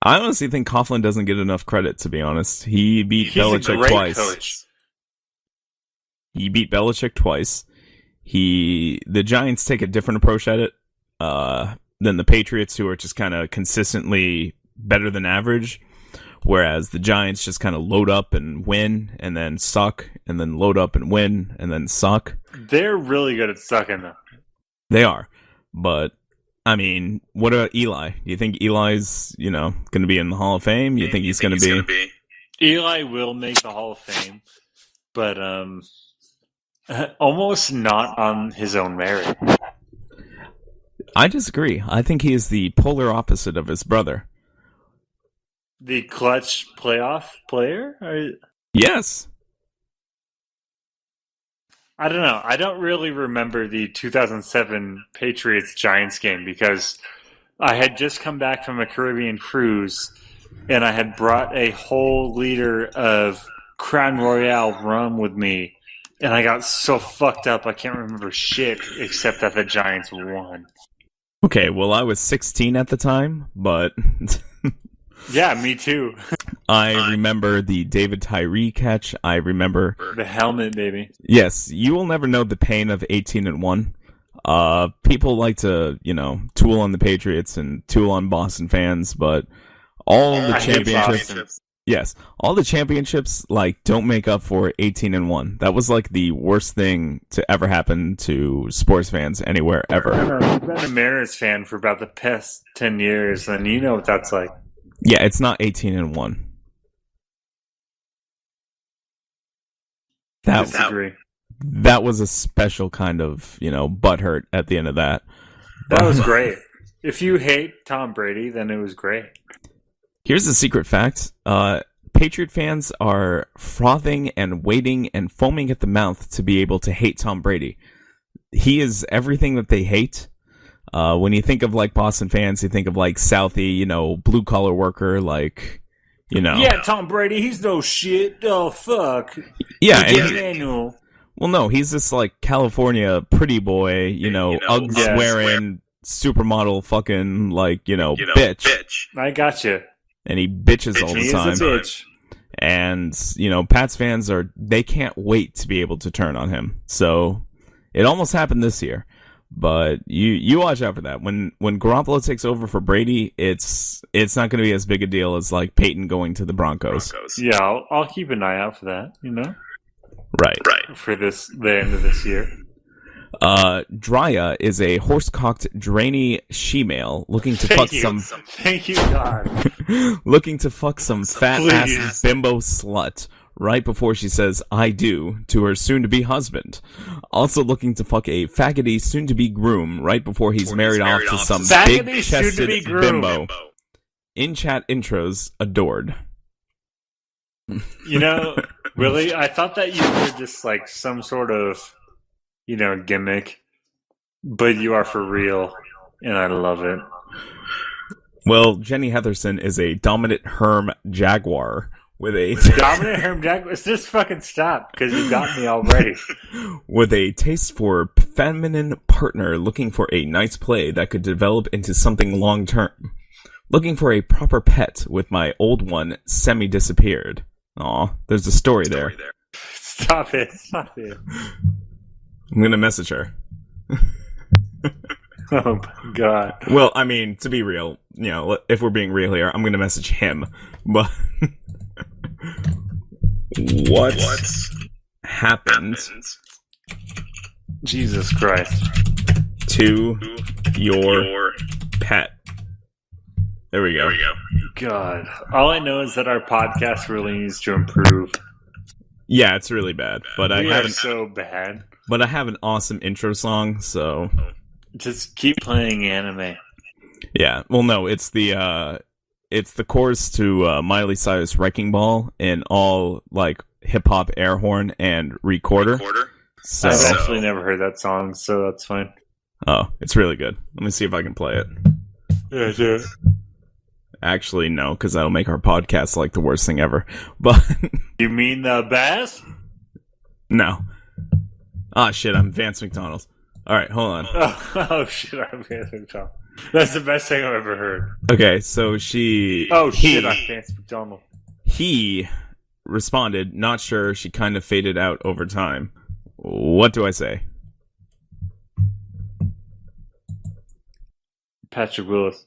[SPEAKER 1] I honestly think Coughlin doesn't get enough credit, to be honest. He beat Belichick
[SPEAKER 2] a great
[SPEAKER 1] twice.
[SPEAKER 2] Coach.
[SPEAKER 1] He beat Belichick twice. The Giants take a different approach at it than the Patriots, who are just kind of consistently better than average. Whereas the Giants just kind of load up and win, and then suck, and then load up and win, and then suck.
[SPEAKER 2] They're really good at sucking, though.
[SPEAKER 1] They are. But, I mean, what about Eli? Do you think Eli's, going to be in the Hall of Fame? You think he's going to be?
[SPEAKER 2] Eli will make the Hall of Fame, but almost not on his own merit.
[SPEAKER 1] I disagree. I think he is the polar opposite of his brother.
[SPEAKER 2] The clutch playoff player?
[SPEAKER 1] Yes.
[SPEAKER 2] I don't know. I don't really remember the 2007 Patriots-Giants game because I had just come back from a Caribbean cruise and I had brought a whole liter of Crown Royale rum with me, and I got so fucked up I can't remember shit except that the Giants won.
[SPEAKER 1] Okay, well, I was 16 at the time, but...
[SPEAKER 2] Yeah, me too.
[SPEAKER 1] I remember the David Tyree catch. I remember...
[SPEAKER 2] The helmet, baby.
[SPEAKER 1] Yes, you will never know the pain of 18-1. People like to, tool on the Patriots and tool on Boston fans, but all the championships... Yes, all the championships, don't make up for 18-1. That was, the worst thing to ever happen to sports fans anywhere, ever.
[SPEAKER 2] I've been a Mariners fan for about the past 10 years, and you know what that's like.
[SPEAKER 1] Yeah, it's not 18-1. That was a special kind of, butthurt at the end of that.
[SPEAKER 2] That was great. If you hate Tom Brady, then it was great.
[SPEAKER 1] Here's the secret fact. Patriot fans are frothing and waiting and foaming at the mouth to be able to hate Tom Brady. He is everything that they hate. When you think of Boston fans, you think of Southie, blue collar worker,
[SPEAKER 2] Yeah, Tom Brady, he's no shit. Oh fuck.
[SPEAKER 1] Yeah, well, no, he's this California pretty boy, Uggs wearing supermodel fucking bitch.
[SPEAKER 2] I gotcha.
[SPEAKER 1] And he bitches all the time.
[SPEAKER 2] He is a bitch.
[SPEAKER 1] And Pats fans they can't wait to be able to turn on him. So it almost happened this year. But you watch out for that. When Garoppolo takes over for Brady, it's not going to be as big a deal as Peyton going to the Broncos.
[SPEAKER 2] Yeah, I'll keep an eye out for that.
[SPEAKER 1] Right.
[SPEAKER 2] For the end of this year.
[SPEAKER 1] Drya is a horse-cocked, drainy she-male looking to fuck some.
[SPEAKER 2] Thank you, God.
[SPEAKER 1] Looking to fuck some fat-ass bimbo slut. Right before she says, I do, to her soon-to-be husband. Also looking to fuck a faggoty soon-to-be groom right before he's married off to some big-chested bimbo. In-chat intros, adored.
[SPEAKER 2] Willie, I thought that you were just some sort of, gimmick, but you are for real, and I love it.
[SPEAKER 1] Well, Jenny Heatherson is a dominant Herm Jaguar. With a
[SPEAKER 2] dominant Herm Jaguar. Just fucking stop, because you got me already.
[SPEAKER 1] With a taste for feminine partner, looking for a nice play that could develop into something long term. Looking for a proper pet with my old one semi-disappeared. Aw, there's a story there.
[SPEAKER 2] Stop it.
[SPEAKER 1] I'm gonna message her.
[SPEAKER 2] Oh my God.
[SPEAKER 1] Well, I mean, to be real, if we're being real here, I'm gonna message him, but... What happened
[SPEAKER 2] Jesus Christ.
[SPEAKER 1] To your pet. There we go.
[SPEAKER 2] God. All I know is that our podcast really needs to improve.
[SPEAKER 1] Yeah, it's really bad. But I haven't
[SPEAKER 2] so bad.
[SPEAKER 1] But I have an awesome intro song, so
[SPEAKER 2] just keep playing anime.
[SPEAKER 1] Yeah. Well, no, it's the chorus to Miley Cyrus Wrecking Ball in all like hip hop air horn and recorder. So
[SPEAKER 2] I've actually never heard that song, so that's fine.
[SPEAKER 1] Oh, it's really good. Let me see if I can play it.
[SPEAKER 2] Yeah, sure.
[SPEAKER 1] Actually, no, because that'll make our podcast like the worst thing ever. But
[SPEAKER 2] you mean the best?
[SPEAKER 1] No. Ah, shit, I'm Vance McDonald's. Alright, hold on.
[SPEAKER 2] Oh shit, I'm Vance McDonald. That's the best thing I've ever heard.
[SPEAKER 1] Okay, so shit, I'm
[SPEAKER 2] Vance McDonald.
[SPEAKER 1] He responded, not sure, she kind of faded out over time. What do I say?
[SPEAKER 2] Patrick Willis.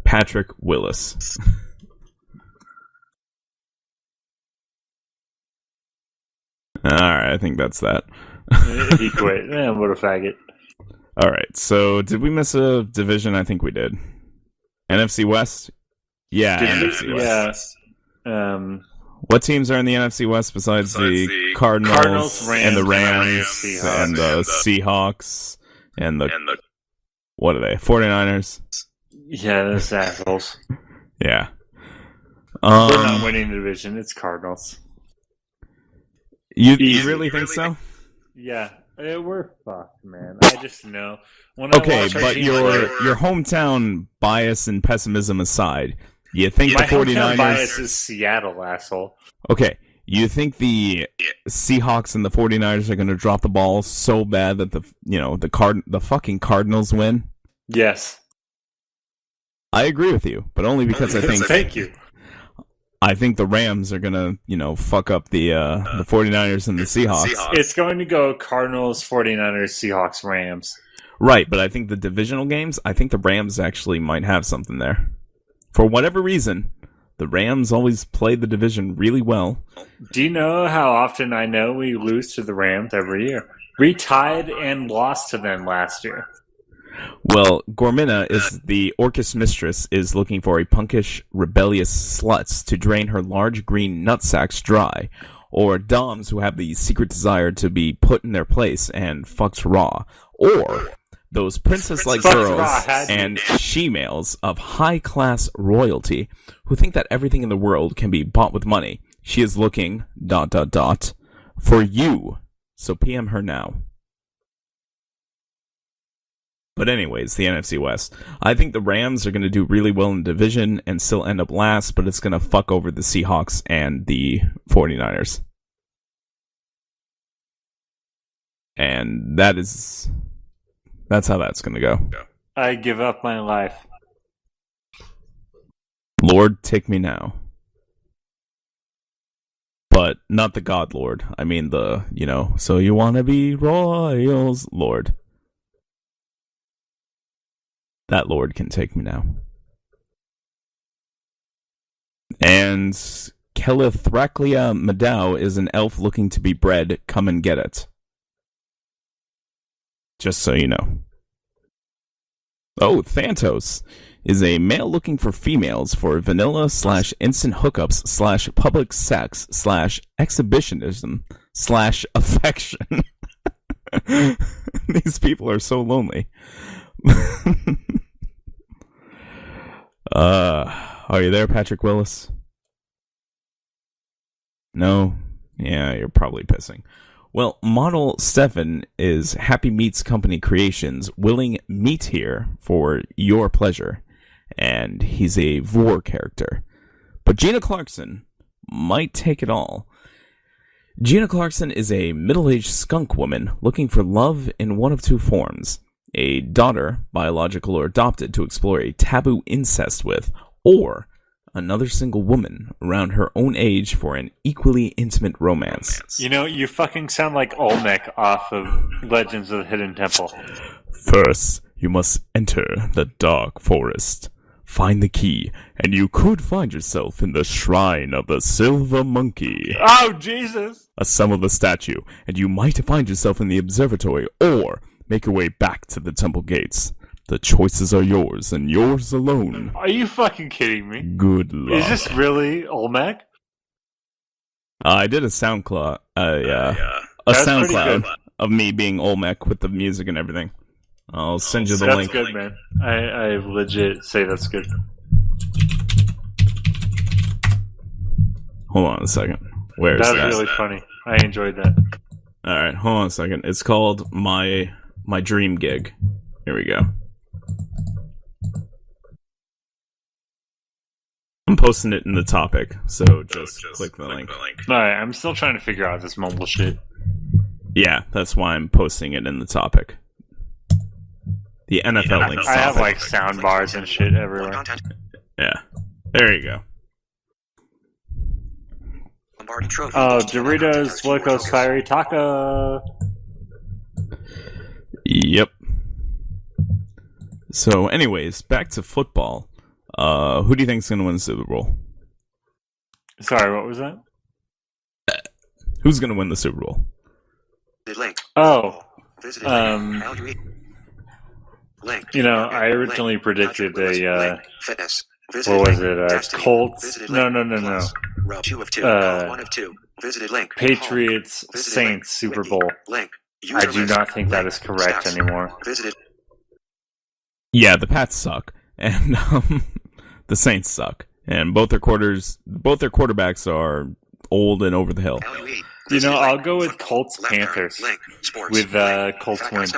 [SPEAKER 1] Patrick Willis. Alright, I think that's that.
[SPEAKER 2] He quit. What a faggot.
[SPEAKER 1] Alright, so did we miss a division? I think we did. NFC West? Yeah, NFC West.
[SPEAKER 2] Yeah.
[SPEAKER 1] What teams are in the NFC West besides the Cardinals
[SPEAKER 2] Rams,
[SPEAKER 1] and the Rams and the Seahawks and the what are they? 49ers?
[SPEAKER 2] Yeah, those assholes.
[SPEAKER 1] Yeah.
[SPEAKER 2] We're not winning the division. It's Cardinals.
[SPEAKER 1] You really think so?
[SPEAKER 2] Yeah. We're fucked, man. I just know.
[SPEAKER 1] Okay, but your hometown bias and pessimism aside, you think the 49ers... My
[SPEAKER 2] hometown bias is Seattle, asshole.
[SPEAKER 1] Okay, you think the Seahawks and the 49ers are going to drop the ball so bad that the fucking Cardinals win?
[SPEAKER 2] Yes.
[SPEAKER 1] I agree with you, but only because I think...
[SPEAKER 2] Thank you.
[SPEAKER 1] I think the Rams are going to, fuck up the 49ers and the Seahawks.
[SPEAKER 2] It's going to go Cardinals, 49ers, Seahawks, Rams.
[SPEAKER 1] Right, but I think the divisional games, I think the Rams actually might have something there. For whatever reason, the Rams always play the division really well.
[SPEAKER 2] Do you know how often I know we lose to the Rams every year? We tied and lost to them last year.
[SPEAKER 1] Well, Gormina is the Orcus mistress is looking for a punkish, rebellious sluts to drain her large green nutsacks dry, or doms who have the secret desire to be put in their place and fucked raw, or those princess-like girls and she-males of high-class royalty who think that everything in the world can be bought with money. She is looking, ... for you. So PM her now. But anyways, the NFC West. I think the Rams are going to do really well in the division and still end up last, but it's going to fuck over the Seahawks and the 49ers. And that's how that's going to go.
[SPEAKER 2] I give up my life.
[SPEAKER 1] Lord, take me now. But not the God Lord. I mean the, so you want to be Royals Lord. That Lord can take me now. And Kelithraklia Madau is an elf looking to be bred. Come and get it. Just so you know. Oh, Thantos is a male looking for females for vanilla/instant hookups/ public sex / exhibitionism / affection. These people are so lonely. Are you there, Patrick Willis? No? Yeah, you're probably pissing. Well, model Stefan is Happy Meats Company Creations, willing meat here for your pleasure. And he's a vor character. But Gina Clarkson might take it all. Gina Clarkson is a middle-aged skunk woman looking for love in one of two forms. A daughter, biological or adopted, to explore a taboo incest with, or another single woman around her own age for an equally intimate romance.
[SPEAKER 2] You fucking sound like Olmec off of Legends of the Hidden Temple.
[SPEAKER 1] First, you must enter the dark forest. find the key, and you could find yourself in the Shrine of the Silver Monkey.
[SPEAKER 2] Oh, Jesus!
[SPEAKER 1] Assemble the statue, and you might find yourself in the observatory, or make your way back to the temple gates. The choices are yours, and yours alone.
[SPEAKER 2] Are you fucking kidding me?
[SPEAKER 1] Good luck.
[SPEAKER 2] Is this really Olmec?
[SPEAKER 1] I did a SoundCloud, a
[SPEAKER 2] That's
[SPEAKER 1] SoundCloud of me being Olmec with the music and everything. I'll send you the link.
[SPEAKER 2] That's good, man. I legit say that's good.
[SPEAKER 1] Hold on a second. Where's that?
[SPEAKER 2] That was really funny. I enjoyed that.
[SPEAKER 1] Alright, hold on a second. It's called My Dream Gig. Here we go. I'm posting it in the topic, so just click the link.
[SPEAKER 2] Alright, I'm still trying to figure out this mobile shit.
[SPEAKER 1] Yeah, that's why I'm posting it in the topic. The NFL links.
[SPEAKER 2] I have like sound bars and shit everywhere.
[SPEAKER 1] Yeah. There you go.
[SPEAKER 2] Oh, Doritos Locos Fiery Taco.
[SPEAKER 1] Yep. So, anyways, back to football. Who do you think's going to win the Super Bowl?
[SPEAKER 2] Sorry, what was that?
[SPEAKER 1] Who's going to win the Super Bowl?
[SPEAKER 2] Oh. You know, I originally predicted a, what was it, Colts? No. Patriots Saints Super Bowl. I do not think that is correct anymore.
[SPEAKER 1] Yeah, the Pats suck, and the Saints suck, and both their quarterbacks are old and over the hill.
[SPEAKER 2] You know, I'll go with Colts Panthers with Colts win.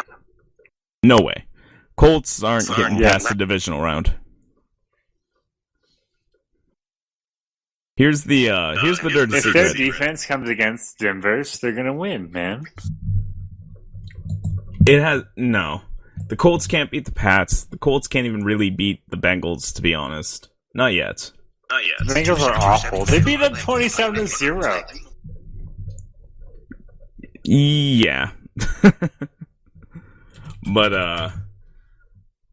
[SPEAKER 1] No way. Colts aren't getting past the divisional round. Here's the dirty
[SPEAKER 2] if
[SPEAKER 1] secret.
[SPEAKER 2] If their defense comes against Denver's, they're gonna win, man.
[SPEAKER 1] No. The Colts can't beat the Pats. The Colts can't even really beat the Bengals, to be honest. Not yet.
[SPEAKER 2] The Bengals are awful. They beat them 27-0.
[SPEAKER 1] Yeah. But,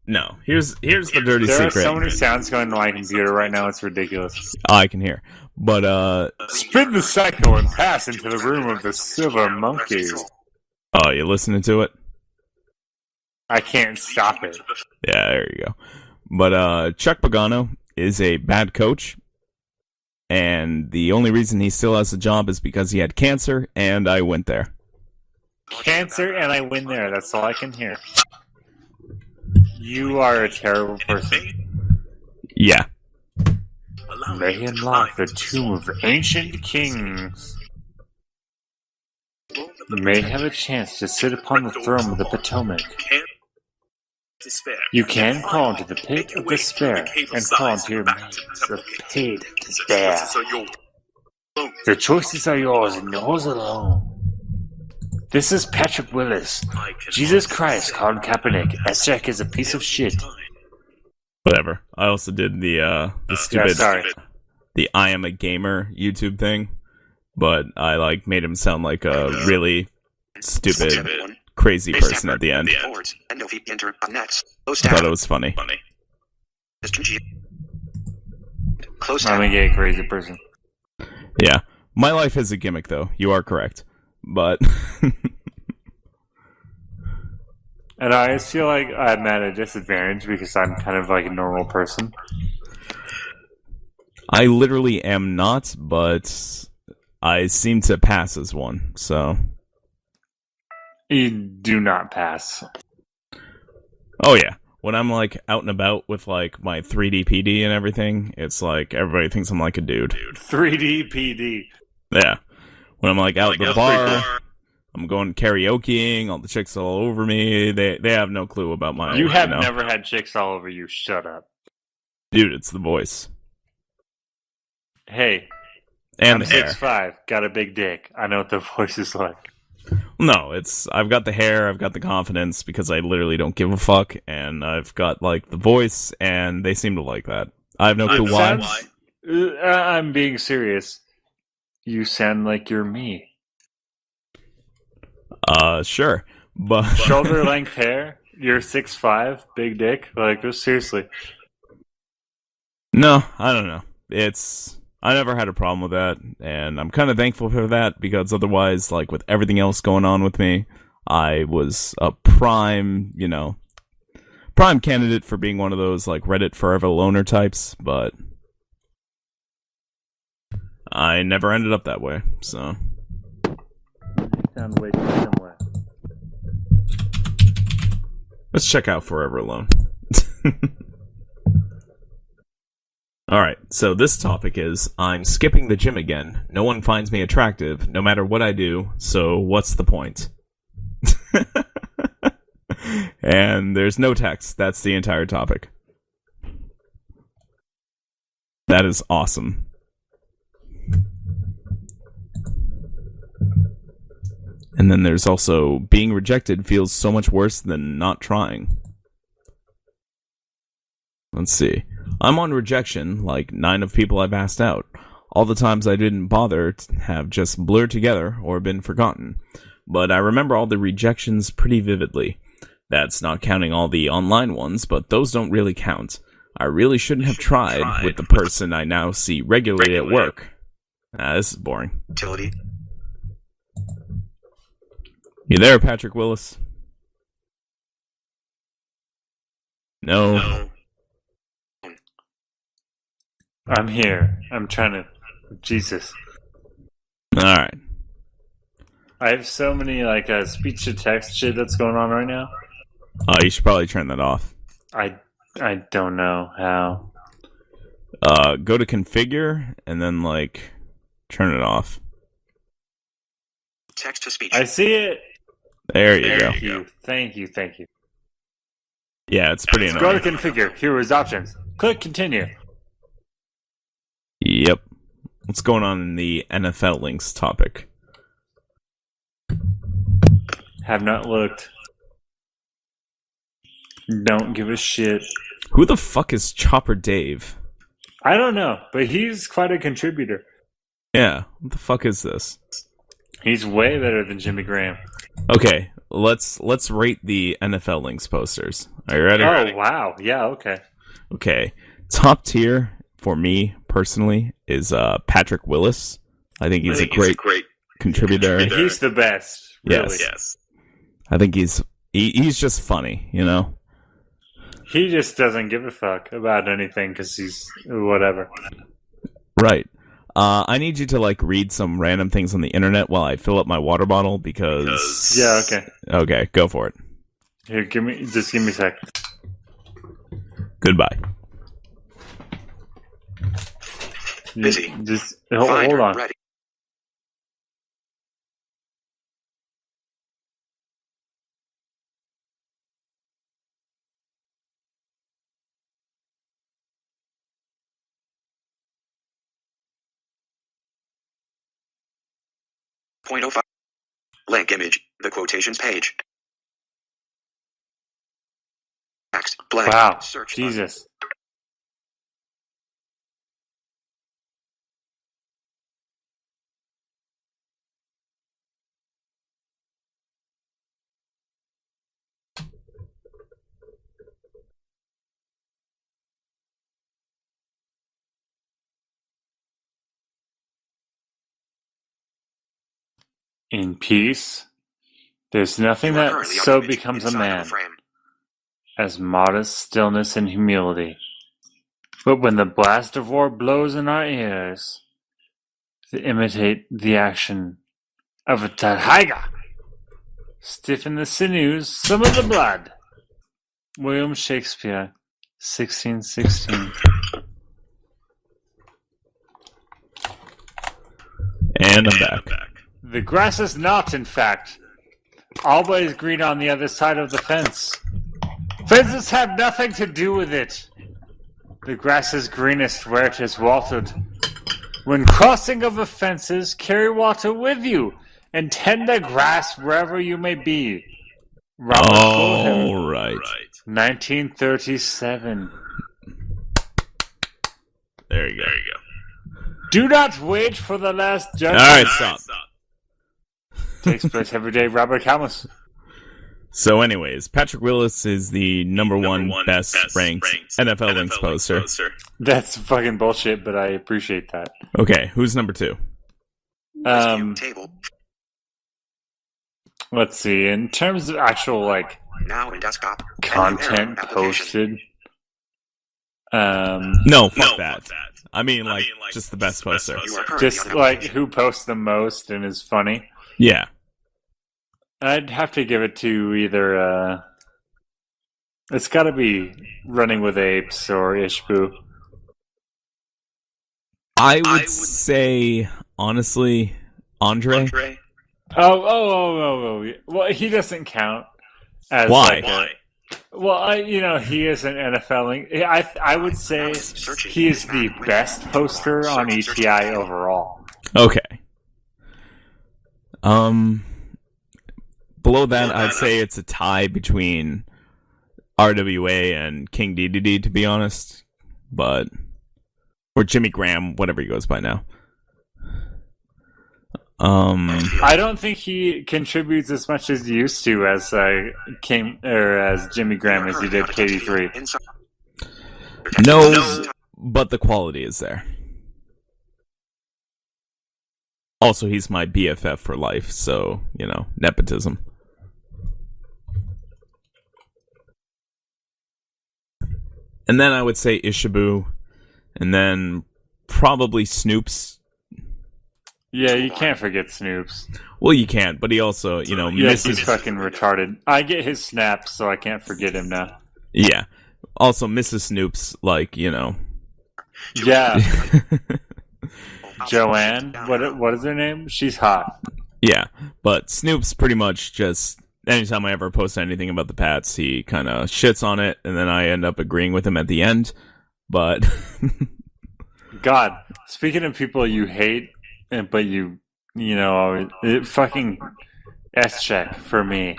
[SPEAKER 1] no. Here's the dirty secret.
[SPEAKER 2] There are so many sounds going to my computer right now, it's ridiculous.
[SPEAKER 1] I can hear. But,
[SPEAKER 2] spin the cycle and pass into the room of the Silver Monkey.
[SPEAKER 1] Oh, you listening to it?
[SPEAKER 2] I can't stop it.
[SPEAKER 1] Yeah, there you go. But Chuck Pagano is a bad coach, and the only reason he still has a job is because he had cancer, and I went there.
[SPEAKER 2] Cancer, and I win there. That's all I can hear. You are a terrible person.
[SPEAKER 1] Yeah.
[SPEAKER 2] May unlock the tomb of ancient kings. You may have a chance to sit upon the throne of the Potomac. You can crawl into the pit of despair and crawl into your maze of paid despair. The choices are yours and yours alone. This is Patrick Willis. Jesus Christ called Kaepernick. Esek is a piece of shit.
[SPEAKER 1] Whatever. I also did the stupid,
[SPEAKER 2] sorry.
[SPEAKER 1] The I am a gamer YouTube thing, but I made him sound like a really stupid, crazy person at the end. I thought it was funny.
[SPEAKER 2] I'm a gay crazy person.
[SPEAKER 1] Yeah. My life is a gimmick, though. You are correct. But...
[SPEAKER 2] And I just feel like I'm at a disadvantage because I'm kind of like a normal person.
[SPEAKER 1] I literally am not, but I seem to pass as one, so...
[SPEAKER 2] You do not pass.
[SPEAKER 1] Oh, yeah. When I'm, out and about with, my 3D PD and everything, it's everybody thinks I'm like a dude.
[SPEAKER 2] 3D PD.
[SPEAKER 1] Yeah. When I'm, out at the bar, I'm going karaokeing, all the chicks all over me, they have no clue about my...
[SPEAKER 2] You have never had chicks all over you, shut up.
[SPEAKER 1] Dude, it's the voice.
[SPEAKER 2] Hey.
[SPEAKER 1] And
[SPEAKER 2] I'm
[SPEAKER 1] the hair.
[SPEAKER 2] 6'5", got a big dick. I know what the voice is like.
[SPEAKER 1] No, I've got the hair, I've got the confidence, because I literally don't give a fuck, and I've got, the voice, and they seem to like that. I have no clue why.
[SPEAKER 2] I'm being serious. You sound like you're me.
[SPEAKER 1] Sure, but...
[SPEAKER 2] Shoulder-length hair, you're 6'5", big dick, seriously.
[SPEAKER 1] No, I don't know. I never had a problem with that, and I'm kind of thankful for that, because otherwise, like, with everything else going on with me, I was a prime candidate for being one of those, like, Reddit forever loner types, but I never ended up that way, so.
[SPEAKER 2] Sound way too similar.
[SPEAKER 1] Let's check out Forever Alone. Alright, so this topic is, I'm skipping the gym again. No one finds me attractive, no matter what I do, so what's the point? And there's no text. That's the entire topic. That is awesome. And then there's also, being rejected feels so much worse than not trying. Let's see. I'm on rejection, like 9 of people I've asked out. All the times I didn't bother have just blurred together or been forgotten. But I remember all the rejections pretty vividly. That's not counting all the online ones, but those don't really count. I really shouldn't have tried with the person I now see regularly at work. This is boring.
[SPEAKER 3] Utility.
[SPEAKER 1] You there, Patrick Willis? No.
[SPEAKER 2] I'm here. I'm trying to... Jesus.
[SPEAKER 1] Alright.
[SPEAKER 2] I have so many, like, speech-to-text shit that's going on right now.
[SPEAKER 1] You should probably turn that off.
[SPEAKER 2] I don't know how.
[SPEAKER 1] Go to configure, and then, like, turn it off.
[SPEAKER 3] Text to speech.
[SPEAKER 2] I see it.
[SPEAKER 1] There you go.
[SPEAKER 2] Thank you.
[SPEAKER 1] Yeah, it's pretty annoying.
[SPEAKER 2] Go to configure. Here are his options. Click continue.
[SPEAKER 1] Yep. What's going on in the NFL links topic?
[SPEAKER 2] Have not looked. Don't give a shit.
[SPEAKER 1] Who the fuck is Chopper Dave?
[SPEAKER 2] I don't know, but he's quite a contributor.
[SPEAKER 1] Yeah, what the fuck is this?
[SPEAKER 2] He's way better than Jimmy Graham.
[SPEAKER 1] Okay, let's rate the NFL links posters. Are you ready?
[SPEAKER 2] Oh, wow. Yeah, okay.
[SPEAKER 1] Okay. Top tier for me personally is Patrick Willis. I think he's a great contributor.
[SPEAKER 2] He's the best. Really.
[SPEAKER 1] Yes. I think he's just funny, you know?
[SPEAKER 2] He just doesn't give a fuck about anything because he's whatever.
[SPEAKER 1] Right. I need you to, like, read some random things on the internet while I fill up my water bottle because...
[SPEAKER 2] Yeah, okay.
[SPEAKER 1] Okay, go for it.
[SPEAKER 2] Here, give me a sec.
[SPEAKER 1] Goodbye.
[SPEAKER 3] Busy.
[SPEAKER 2] Just hold on.
[SPEAKER 3] Ready. .05. Link image. The quotations page. Text. Blank.
[SPEAKER 2] Wow.
[SPEAKER 3] Search.
[SPEAKER 2] Jesus. In peace, there's nothing
[SPEAKER 3] You are
[SPEAKER 2] that
[SPEAKER 3] currently on
[SPEAKER 2] so
[SPEAKER 3] image
[SPEAKER 2] becomes a
[SPEAKER 3] inside of
[SPEAKER 2] man
[SPEAKER 3] frame.
[SPEAKER 2] as modest stillness and humility. But when the blast of war blows in our ears, to imitate the action of a tiger, stiffen the sinews, some of the blood. William Shakespeare, 1616.
[SPEAKER 1] And I'm back.
[SPEAKER 2] The grass is not, in fact, always green on the other side of the fence. Fences have nothing to do with it. The grass is greenest where it is watered. When crossing over fences, carry water with you, and tend the grass wherever you may be. Robert Fulton,
[SPEAKER 1] All right.
[SPEAKER 2] 1937.
[SPEAKER 1] There you go.
[SPEAKER 2] Do not wait for the last judgment.
[SPEAKER 1] All right, stop.
[SPEAKER 2] Takes place every day. Robert Camus.
[SPEAKER 1] So anyways, Patrick Willis is the number one best ranked NFL Links poster.
[SPEAKER 2] That's fucking bullshit, but I appreciate that.
[SPEAKER 1] Okay, who's number 2?
[SPEAKER 3] Table.
[SPEAKER 2] Let's see. In terms of actual like
[SPEAKER 3] Now in desktop.
[SPEAKER 2] content posted,
[SPEAKER 1] No, fuck that. I mean, like, just the best poster.
[SPEAKER 3] You are currently
[SPEAKER 2] just
[SPEAKER 3] on
[SPEAKER 2] like
[SPEAKER 3] application.
[SPEAKER 2] who posts the most and is funny.
[SPEAKER 1] Yeah.
[SPEAKER 2] I'd have to give it to either. It's got to be Running with Apes or Ishbu.
[SPEAKER 1] I would say, honestly, Andre.
[SPEAKER 2] Oh. Well, he doesn't count. As
[SPEAKER 1] Why?
[SPEAKER 2] He is an NFL link. I would say he is the best poster on ETI overall.
[SPEAKER 1] Okay. Below that, I'd say it's a tie between RWA and King DDD, to be honest. Or Jimmy Graham, whatever he goes by now.
[SPEAKER 2] I don't think he contributes as much as he used to as Jimmy Graham as he did KD3.
[SPEAKER 1] No, but the quality is there. Also, he's my BFF for life, so, nepotism. And then I would say Ishibu, and then probably Snoops.
[SPEAKER 2] Yeah, you can't forget Snoops.
[SPEAKER 1] Well, you can't, but he also,
[SPEAKER 2] Yes,
[SPEAKER 1] misses...
[SPEAKER 2] he's fucking retarded. I get his snaps, so I can't forget him now.
[SPEAKER 1] Yeah. Also, Mrs. Snoops,
[SPEAKER 2] Yeah. Joanne? What is her name? She's hot.
[SPEAKER 1] Yeah, but Snoop's pretty much just... Anytime I ever post anything about the Pats, he kind of shits on it, and then I end up agreeing with him at the end. But...
[SPEAKER 2] God, speaking of people you hate, but fucking S-check for me.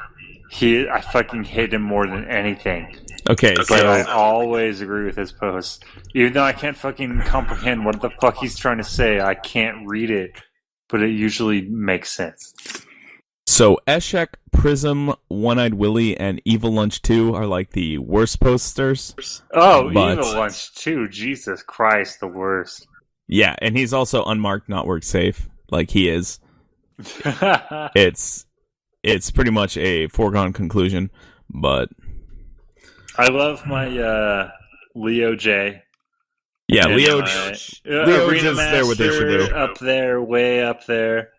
[SPEAKER 2] I fucking hate him more than anything.
[SPEAKER 1] Okay,
[SPEAKER 2] But
[SPEAKER 1] so...
[SPEAKER 2] I always agree with his posts. Even though I can't fucking comprehend what the fuck he's trying to say, I can't read it, but it usually makes sense.
[SPEAKER 1] So, Eshek, Prism, One-Eyed Willy, and Evil Lunch 2 are like the worst posters.
[SPEAKER 2] Oh,
[SPEAKER 1] But-
[SPEAKER 2] Evil Lunch too. Jesus Christ, the worst.
[SPEAKER 1] Yeah, and he's also unmarked, not work safe, like he is. It's pretty much a foregone conclusion, but...
[SPEAKER 2] I love my Leo J.
[SPEAKER 1] Yeah,
[SPEAKER 2] And
[SPEAKER 1] Leo...
[SPEAKER 2] my,
[SPEAKER 1] Leo
[SPEAKER 2] Arena
[SPEAKER 1] just there with
[SPEAKER 2] Master
[SPEAKER 1] Ishibu.
[SPEAKER 2] up there, way up there.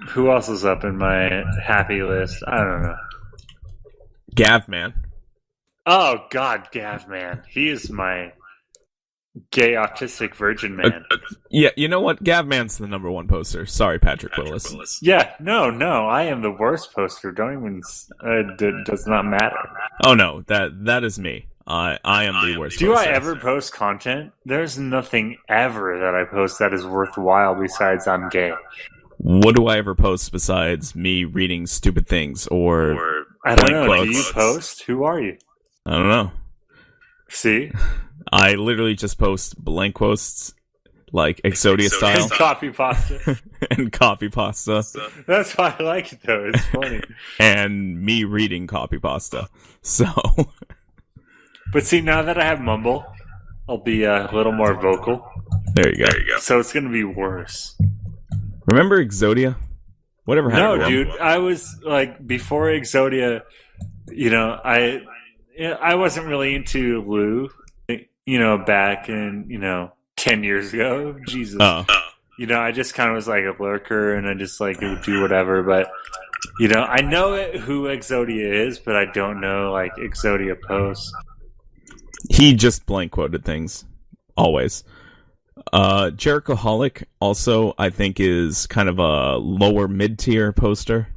[SPEAKER 2] Who else is up in my happy list? I don't know.
[SPEAKER 1] Gavman.
[SPEAKER 2] Oh God, Gav man, he is my gay autistic virgin man.
[SPEAKER 1] Yeah, you know what? Gavman's the number one poster. Sorry, Patrick Willis.
[SPEAKER 2] Yeah, no, I am the worst poster. Don't even. Does not matter.
[SPEAKER 1] Oh no, that is me. I am the worst.
[SPEAKER 2] Do I
[SPEAKER 1] poster.
[SPEAKER 2] ever post content? There's nothing ever that I post that is worthwhile besides I'm gay.
[SPEAKER 1] What do I ever post besides me reading stupid things or
[SPEAKER 2] I don't
[SPEAKER 1] blank
[SPEAKER 2] know. Do
[SPEAKER 1] quotes?
[SPEAKER 2] you post? Who are you?
[SPEAKER 1] I don't know.
[SPEAKER 2] See?
[SPEAKER 1] I literally just post blank quotes like Exodia style
[SPEAKER 2] And copy pasta.
[SPEAKER 1] and copy pasta
[SPEAKER 2] That's why I like it though. It's funny.
[SPEAKER 1] and me reading copy pasta. So
[SPEAKER 2] But see, now that I have Mumble, I'll be a little more vocal.
[SPEAKER 1] there you go.
[SPEAKER 2] So it's gonna be worse.
[SPEAKER 1] Remember Exodia? Whatever happened
[SPEAKER 2] No,
[SPEAKER 1] to him?
[SPEAKER 2] dude. I was like before Exodia. I wasn't really into Lou. Back in 10 years ago. Jesus.
[SPEAKER 1] Oh.
[SPEAKER 2] I just kind of was like a lurker, and I just like would do whatever. But I know who Exodia is, but I don't know like Exodia posts.
[SPEAKER 1] He just blank quoted things. Always. Jericho Holic also, I think, is kind of a lower mid-tier poster.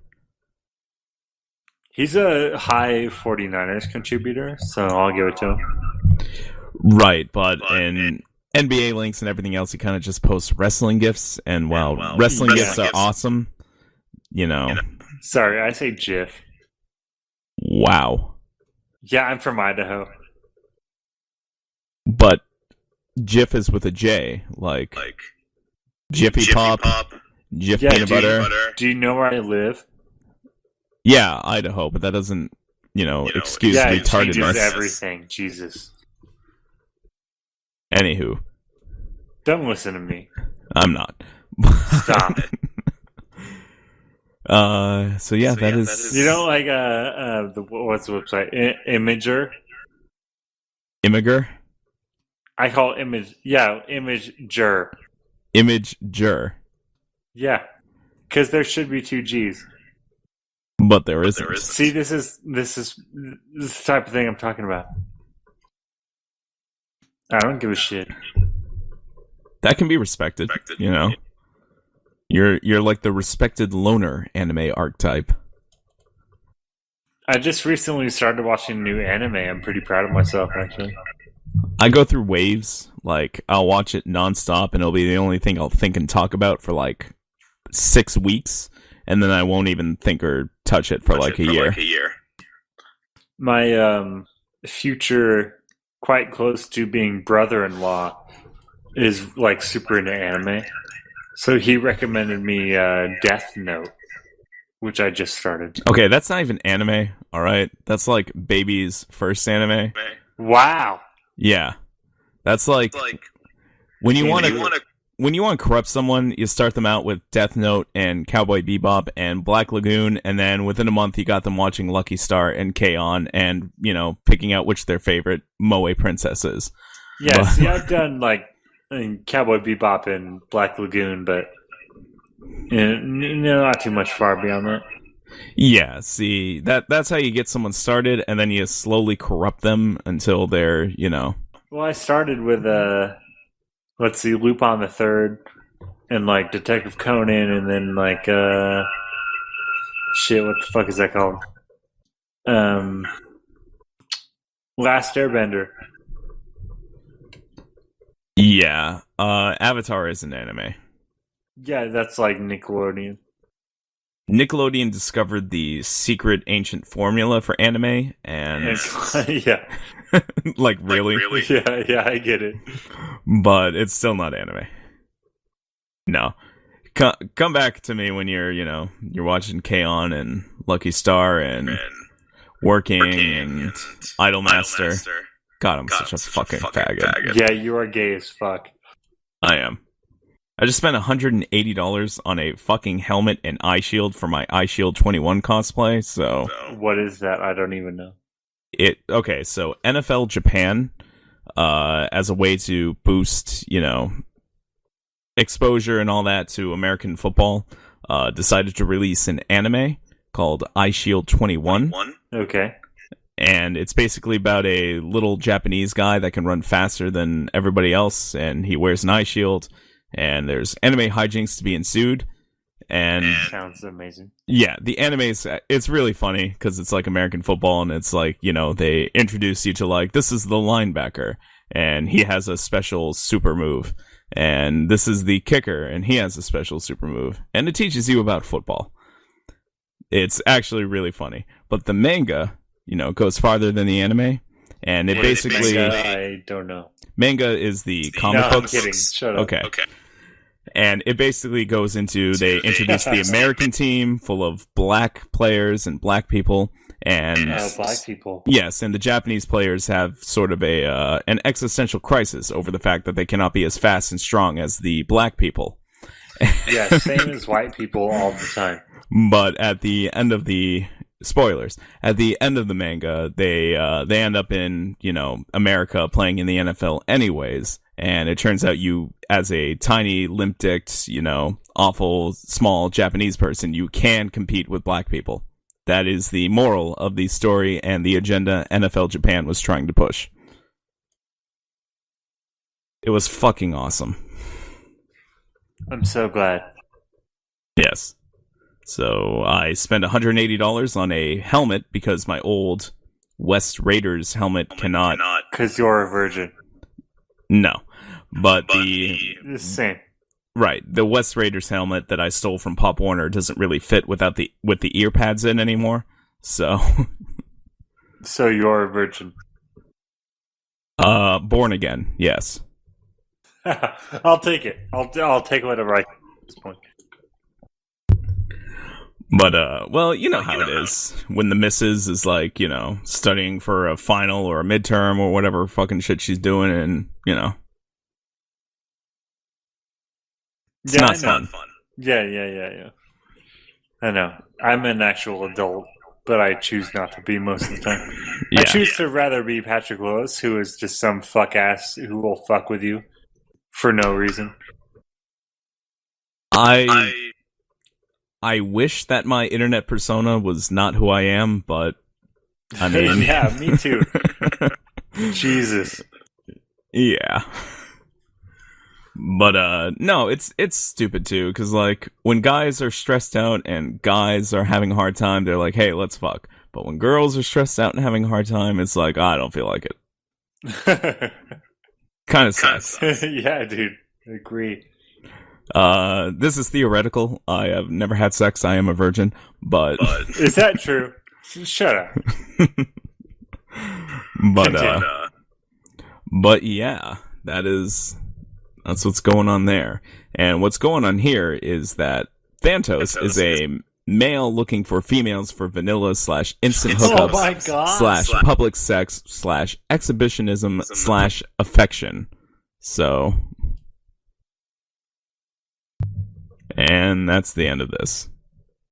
[SPEAKER 2] He's a high 49ers contributor, so I'll give it to him.
[SPEAKER 1] Right, but in NBA links and everything else, he kind of just posts wrestling gifs, and while wrestling gifs are awesome,
[SPEAKER 2] Sorry, I say GIF.
[SPEAKER 1] wow.
[SPEAKER 2] Yeah, I'm from Idaho.
[SPEAKER 1] But GIF is with a J, like Jiffy Pop, Jif
[SPEAKER 2] Yeah,
[SPEAKER 1] Peanut Butter.
[SPEAKER 2] Do you know where I live?
[SPEAKER 1] Yeah, Idaho, but that doesn't, excuse
[SPEAKER 2] Yeah, it changes
[SPEAKER 1] retardedness.
[SPEAKER 2] everything. Jesus.
[SPEAKER 1] Anywho,
[SPEAKER 2] Don't listen to me.
[SPEAKER 1] I'm not.
[SPEAKER 2] Stop.
[SPEAKER 1] So yeah, that is.
[SPEAKER 2] You know, like what's the website? Imager.
[SPEAKER 1] Imager.
[SPEAKER 2] I call it Image. Yeah, Imager.
[SPEAKER 1] Imager.
[SPEAKER 2] Yeah, because there should be 2 G's.
[SPEAKER 1] But there isn't.
[SPEAKER 2] See, this is the type of thing I'm talking about. I don't give a shit.
[SPEAKER 1] That can be respected. You're like the respected loner anime archetype.
[SPEAKER 2] I just recently started watching new anime. I'm pretty proud of myself, actually.
[SPEAKER 1] I go through waves. Like, I'll watch it nonstop, and it'll be the only thing I'll think and talk about for like 6 weeks, and then I won't even think or touch it for like a year.
[SPEAKER 2] My future, quite close to being brother-in-law, is like super into anime. So he recommended me Death Note, which I just started.
[SPEAKER 1] Okay, that's not even anime, alright? That's like baby's first anime.
[SPEAKER 2] Wow.
[SPEAKER 1] Yeah. That's like when you want to corrupt someone, you start them out with Death Note and Cowboy Bebop and Black Lagoon, and then within a month you got them watching Lucky Star and K-On! And, picking out which their favorite Moe princess is.
[SPEAKER 2] Yeah, see, I've done like Cowboy Bebop and Black Lagoon, but not too much far beyond that.
[SPEAKER 1] Yeah, see, that's how you get someone started, and then you slowly corrupt them until they're,
[SPEAKER 2] Well, I started with let's see, Lupin the Third, and like Detective Conan, and then like shit, what the fuck is that called? Last Airbender.
[SPEAKER 1] Yeah, Avatar is an anime.
[SPEAKER 2] Yeah, that's like Nickelodeon.
[SPEAKER 1] Nickelodeon discovered the secret ancient formula for anime, and
[SPEAKER 2] yeah,
[SPEAKER 1] like really,
[SPEAKER 2] yeah, I get it.
[SPEAKER 1] But it's still not anime. No, come back to me when you're watching K-On! And Lucky Star and Working and Idolmaster. God, I'm such a fucking faggot.
[SPEAKER 2] Yeah, you are gay as fuck.
[SPEAKER 1] I am. I just spent $180 on a fucking helmet and eye shield for my Eye Shield 21 cosplay, so...
[SPEAKER 2] What is that? I don't even know.
[SPEAKER 1] Okay, so NFL Japan, as a way to boost, exposure and all that to American football, decided to release an anime called Eye Shield 21.
[SPEAKER 2] Okay.
[SPEAKER 1] And it's basically about a little Japanese guy that can run faster than everybody else, and he wears an eye shield, and there's anime hijinks to be ensued. And
[SPEAKER 2] sounds amazing.
[SPEAKER 1] Yeah, the anime's, it's really funny, because it's like American football, and it's like, they introduce you to like, this is the linebacker, and he has a special super move, and this is the kicker, and he has a special super move, and it teaches you about football. It's actually really funny. But the manga... goes farther than the anime, and it basically...
[SPEAKER 2] I don't know.
[SPEAKER 1] Manga is the comic books.
[SPEAKER 2] I'm kidding. Shut up.
[SPEAKER 1] Okay. And it basically goes into, they introduce the American team full of black players and black people, and...
[SPEAKER 2] black people.
[SPEAKER 1] Yes, and the Japanese players have sort of an existential crisis over the fact that they cannot be as fast and strong as the black people.
[SPEAKER 2] Yeah, same as white people all the time.
[SPEAKER 1] But at the end of the... Spoilers. At the end of the manga, they end up in, America playing in the NFL anyways, and it turns out you, as a tiny, limp-dicked, awful, small Japanese person, you can compete with black people. That is the moral of the story and the agenda NFL Japan was trying to push. It was fucking awesome.
[SPEAKER 2] I'm so glad.
[SPEAKER 1] Yes. So I spent $180 on a helmet because my old West Raiders helmet cannot...
[SPEAKER 2] Because you're a virgin.
[SPEAKER 1] No. But the
[SPEAKER 2] same.
[SPEAKER 1] Right. The West Raiders helmet that I stole from Pop Warner doesn't really fit with the ear pads in anymore. So...
[SPEAKER 2] So you're a virgin.
[SPEAKER 1] Born again, yes.
[SPEAKER 2] I'll take it. I'll take whatever I can at this point.
[SPEAKER 1] But, well, you know how it is. When the missus is, like, you know, studying for a final or a midterm or whatever fucking shit she's doing, and, you know. It's not fun.
[SPEAKER 2] Yeah. I know. I'm an actual adult, but I choose not to be most of the time. I choose to rather be Patrick Willis, who is just some fuck ass who will fuck with you for no reason.
[SPEAKER 1] I wish that my internet persona was not who I am, but I mean,
[SPEAKER 2] yeah, me too. Jesus.
[SPEAKER 1] Yeah. But no, it's stupid too, because like when guys are stressed out and guys are having a hard time, they're like, "Hey, let's fuck." But when girls are stressed out and having a hard time, it's like, I don't feel like it. Kind of sucks.
[SPEAKER 2] Yeah, dude. I agree.
[SPEAKER 1] This is theoretical. I have never had sex. I am a virgin. But
[SPEAKER 2] is that true? Shut up.
[SPEAKER 1] But yeah, that's what's going on there. And what's going on here is that Thantos is a male looking for females for vanilla / instant hookups / public sex / exhibitionism / affection. So, and that's the end of this.